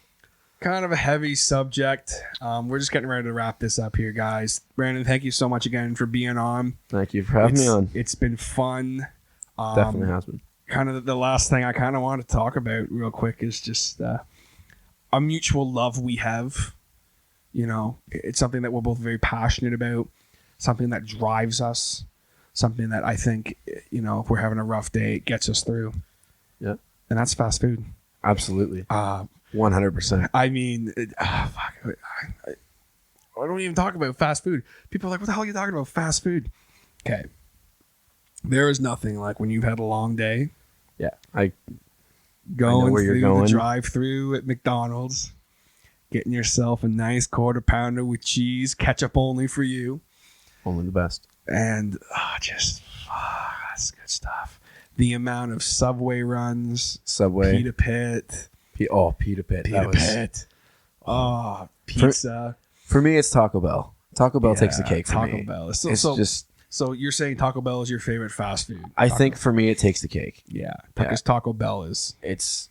kind of a heavy subject. We're just getting ready to wrap this up here, guys. Brandon, thank you so much again for being on. Thank you for having me on. It's been fun. Definitely has been. Kind of the last thing I kind of want to talk about real quick is just a mutual love we have. You know, it's something that we're both very passionate about, something that drives us, something that I think, you know, if we're having a rough day, it gets us through. Yeah. And that's fast food. Absolutely. 100%. I mean, fuck. I don't even talk about fast food. People are like, what the hell are you talking about? Fast food. Okay. There is nothing like when you've had a long day. Yeah. I Going where you're through going. the drive-through at McDonald's, getting yourself a nice quarter pounder with cheese, ketchup only for you. Only the best. And that's good stuff. The amount of Subway runs, Subway. Pita Pit. Pita Pit. Pita Pit. Oh, pizza. For me, it's Taco Bell. Taco Bell takes the cake for me. Taco Bell. So you're saying Taco Bell is your favorite fast food? I think for me it takes the cake. Yeah, because Taco Bell is. It's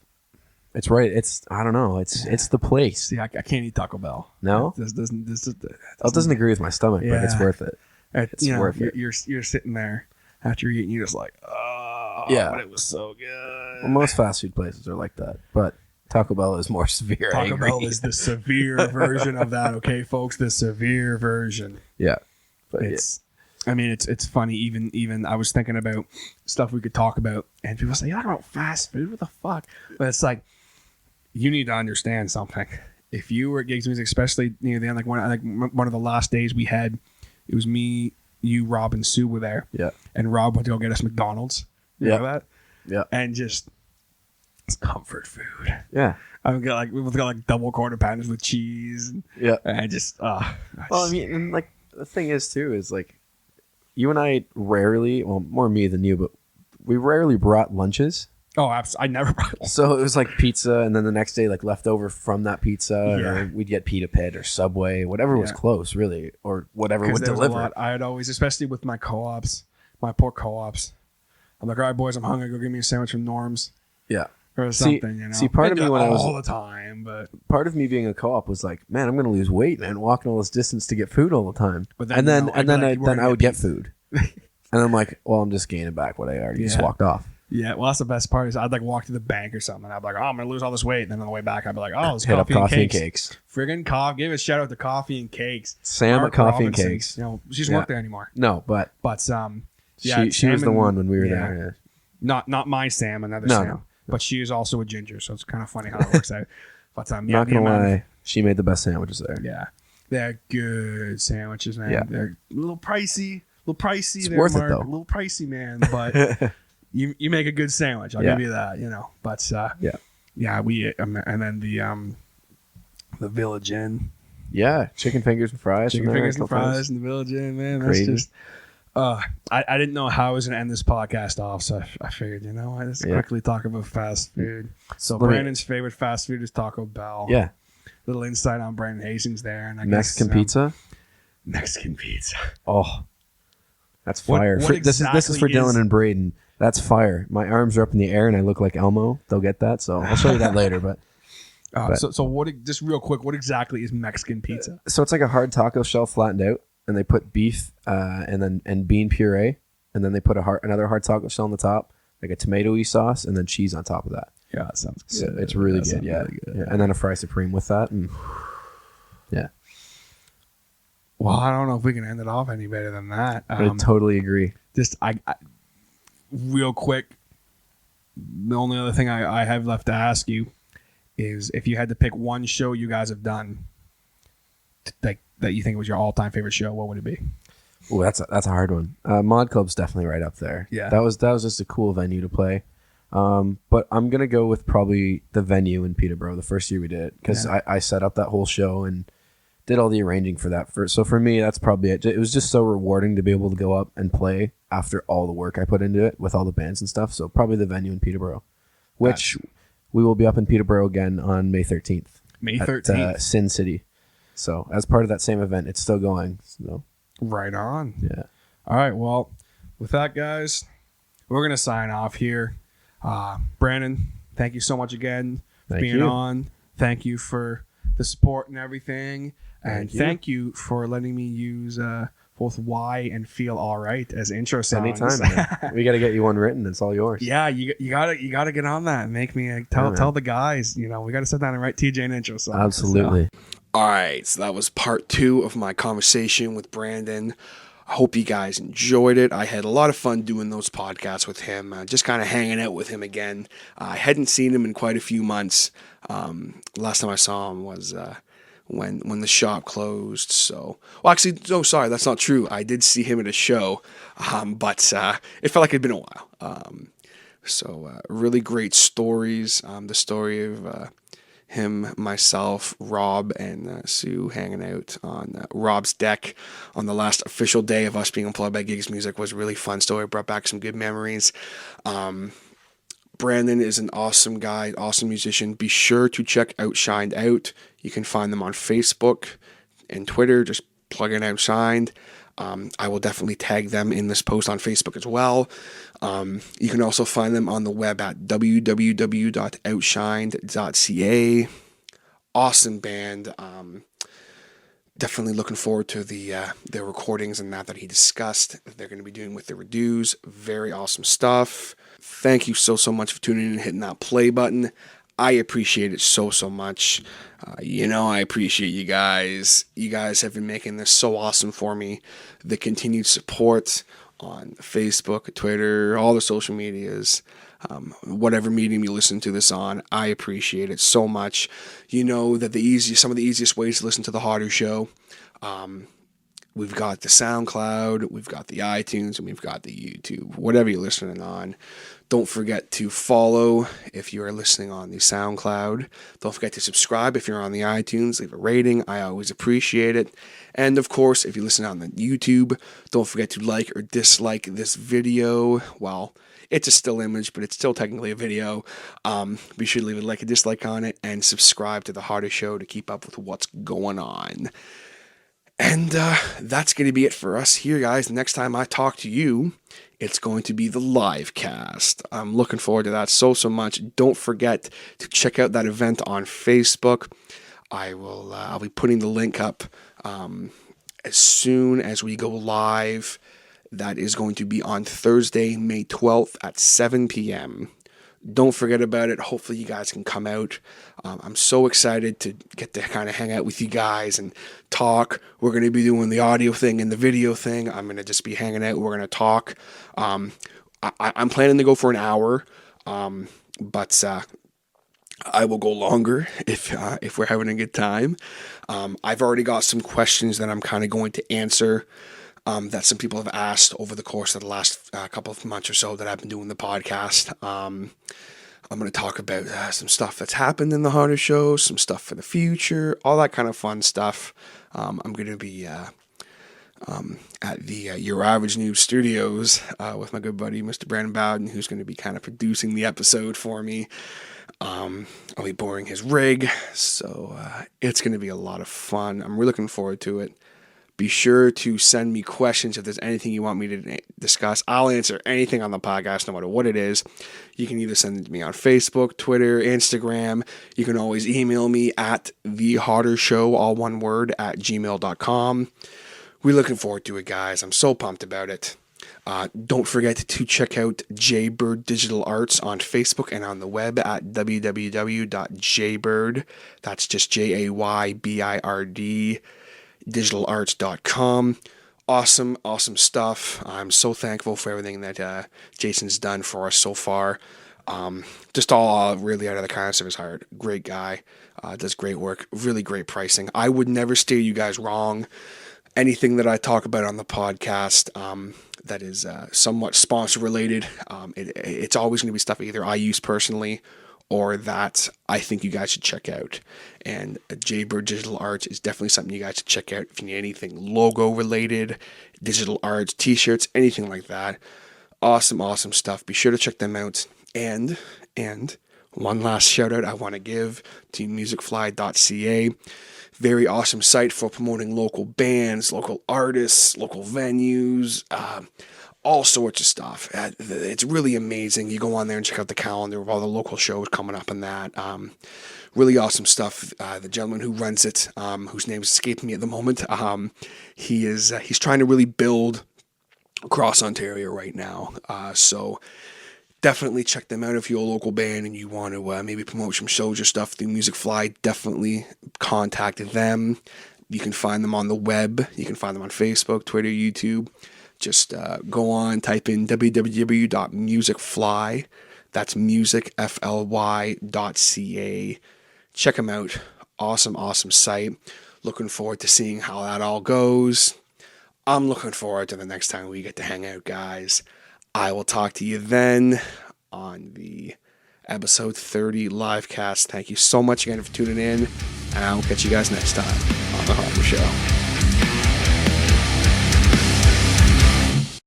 right. I don't know. It's the place. See, I can't eat Taco Bell. No, this doesn't. It doesn't agree with my stomach, but it's worth it. It's worth it. You're sitting there after you're eating, you're just like, oh, but it was so good. Well, most fast food places are like that, but Taco Bell is more severe. Taco Bell is the severe version of that. Okay, folks, the severe version. Yeah, but I mean, it's funny. Even I was thinking about stuff we could talk about, and people say, "You're talking about fast food? What the fuck?" But it's like, you need to understand something. If you were at Gigs Music, especially near the end, like one of the last days we had, it was me, you, Rob, and Sue were there. Yeah, and Rob went to go get us McDonald's. You know that? Yeah, and just it's comfort food. Yeah. We've got double quarter pounders with cheese. And, and just well, I mean, and like the thing is too is like. You and I rarely, well, more me than you, but we rarely brought lunches. Oh, absolutely. I never brought lunch. So it was like pizza, and then the next day, like leftover from that pizza, or we'd get Pita Pit or Subway, whatever was close, really, or whatever would deliver. I'd always, especially with my co-ops, my poor co-ops, I'm like, all right, boys, I'm hungry. Go give me a sandwich from Norm's. Yeah. Or something, you know. See, part of me when I was all the time, but part of me being a co-op was like, man, I'm going to lose weight, man, walking all this distance to get food all the time. But then, I would get food, and I'm like, well, I'm just gaining back what I already just walked off. Yeah, well, that's the best part is I'd like walk to the bank or something. And I'd be like, oh, I'm going to lose all this weight. And then on the way back, I'd be like, oh, it's hit up coffee and cakes. Friggin' coffee. Give a shout out to Coffee and Cakes. Sam at Coffee and Cakes. You know, she doesn't work there anymore. No, but she was the one when we were there. Not my Sam, another Sam. No. But she is also a ginger, so it's kind of funny how it works out. But not gonna lie, she made the best sandwiches there. Yeah, they're good sandwiches, man. Yeah. They're a little pricey. It's worth it though. A little pricey, man. But you make a good sandwich. I'll give you that. You know. But we and then the Village Inn. Yeah, chicken fingers and fries. Chicken fingers and fries in the Village Inn, man. That's crazy. Just. I didn't know how I was going to end this podcast off, so I figured, let's quickly talk about fast food. So Brandon's favorite fast food is Taco Bell. Yeah. Little insight on Brandon Hastings there. And Mexican pizza? Mexican pizza. Oh, that's fire. This is for Dylan and Braden. That's fire. My arms are up in the air and I look like Elmo. They'll get that, so I'll show you that later. But so what? Just real quick, what exactly is Mexican pizza? So it's like a hard taco shell flattened out. And they put beef and bean puree, and then they put another hard taco shell on the top, like a tomatoey sauce, and then cheese on top of that. Yeah, that sounds good. So it's really good. Yeah. Really good. Yeah, and then a fry supreme with that. And yeah. Well, I don't know if we can end it off any better than that. I totally agree. Just I real quick. The only other thing I have left to ask you is if you had to pick one show you guys have done, that you think was your all-time favorite show, what would it be? Oh, that's a hard one. Mod Club's definitely right up there. Yeah, that was just a cool venue to play. But I'm gonna go with probably the venue in Peterborough the first year we did it because I set up that whole show and did all the arranging for that. So for me, that's probably it. It was just so rewarding to be able to go up and play after all the work I put into it with all the bands and stuff. So probably the venue in Peterborough, which we will be up in Peterborough again on May 13th. May 13th, at Sin City. So as part of that same event, it's still going. So. Right on. Yeah. All right. Well, with that, guys, we're going to sign off here. Brandon, thank you so much again for being on. Thank you for the support and everything. And thank you for letting me use both Why and Feel All Right as intro songs. Anytime, man. We got to get you one written. It's all yours. Yeah, you gotta get on that and make me tell the guys. We got to sit down and write TJ an intro song. Absolutely. So. All right, so that was part 2 of my conversation with Brandon. I hope you guys enjoyed it. I had a lot of fun doing those podcasts with him, just kind of hanging out with him again. I hadn't seen him in quite a few months. Last time I saw him was when the shop closed. So, well, actually, no, sorry, that's not true. I did see him at a show, but it felt like it'd been a while. So really great stories. The story of him, myself, Rob, and Sue hanging out on Rob's deck on the last official day of us being employed by Gigs Music was a really fun story. Brought back some good memories. Brandon is an awesome guy, awesome musician. Be sure to check Outshined out. You can find them on Facebook and Twitter. Just plug-in Outshined. I will definitely tag them in this post on Facebook as well. You can also find them on the web at www.outshined.ca. Awesome band. Definitely looking forward to their recordings and that he discussed that they're going to be doing with the Redues. Very awesome stuff. Thank you so much for tuning in and hitting that play button. I appreciate it so much. I appreciate you guys. You guys have been making this so awesome for me. The continued support on Facebook, Twitter, all the social medias, whatever medium you listen to this on, I appreciate it so much. You know that some of the easiest ways to listen to the Harder Show, we've got the SoundCloud, we've got the iTunes, and we've got the YouTube, whatever you're listening on. Don't forget to follow if you are listening on the SoundCloud. Don't forget to subscribe if you're on the iTunes. Leave a rating. I always appreciate it. And of course, if you listen on the YouTube, don't forget to like or dislike this video. Well, it's a still image, but it's still technically a video. Be sure to leave a like or dislike on it and subscribe to The Harder Show to keep up with what's going on. And that's going to be it for us here, guys. Next time I talk to you, it's going to be the live cast. I'm looking forward to that so much. Don't forget to check out that event on Facebook. I'll be putting the link up as soon as we go live. That is going to be on Thursday, May 12th at 7 p.m. Don't forget about it. Hopefully you guys can come out. I'm so excited to get to kind of hang out with you guys and talk. We're going to be doing the audio thing and the video thing. I'm going to just be hanging out. We're going to talk. I'm planning to go for an hour, but I will go longer if we're having a good time. I've already got some questions that I'm kind of going to answer that some people have asked over the course of the last couple of months or so that I've been doing the podcast. I'm going to talk about some stuff that's happened in the Harder Show, some stuff for the future, all that kind of fun stuff. I'm going to be at the Your Average News Studios with my good buddy, Mr. Brandon Bowden, who's going to be kind of producing the episode for me. I'll be borrowing his rig, so it's going to be a lot of fun. I'm really looking forward to it. Be sure to send me questions if there's anything you want me to discuss. I'll answer anything on the podcast, no matter what it is. You can either send it to me on Facebook, Twitter, Instagram. You can always email me at thehardershow, all one word, at gmail.com. We're looking forward to it, guys. I'm so pumped about it. Don't forget to check out Jaybird Digital Arts on Facebook and on the web at www.jaybird. That's just Jaybird. digitalarts.com. Awesome stuff. I'm so thankful for everything that Jason's done for us so far. Just all really out of the kindness of his heart. Great guy. Does great work. Really great pricing. I would never steer you guys wrong. Anything that I talk about on the podcast that is somewhat sponsor related, it's always going to be stuff either I use personally or that I think you guys should check out. And Jaybird Digital Arts is definitely something you guys should check out if you need anything logo related, digital arts, t-shirts, anything like that. Awesome stuff. Be sure to check them out. And one last shout out I want to give to musicfly.ca. Very awesome site for promoting local bands, local artists, local venues, all sorts of stuff. It's really amazing. You go on there and check out the calendar of all the local shows coming up and that. Really awesome stuff. The gentleman who runs it, whose name is escaping me at the moment, he's trying to really build across Ontario right now. So definitely check them out if you're a local band and you want to maybe promote some shows or stuff through Musicfly. Definitely contact them. You can find them on the web. You can find them on Facebook, Twitter, YouTube. Just go on, type in www.musicfly. That's musicfly.ca. Check them out. Awesome site. Looking forward to seeing how that all goes. I'm looking forward to the next time we get to hang out, guys. I will talk to you then on the episode 30 live cast. Thank you so much again for tuning in, and I will catch you guys next time on The Harder Show.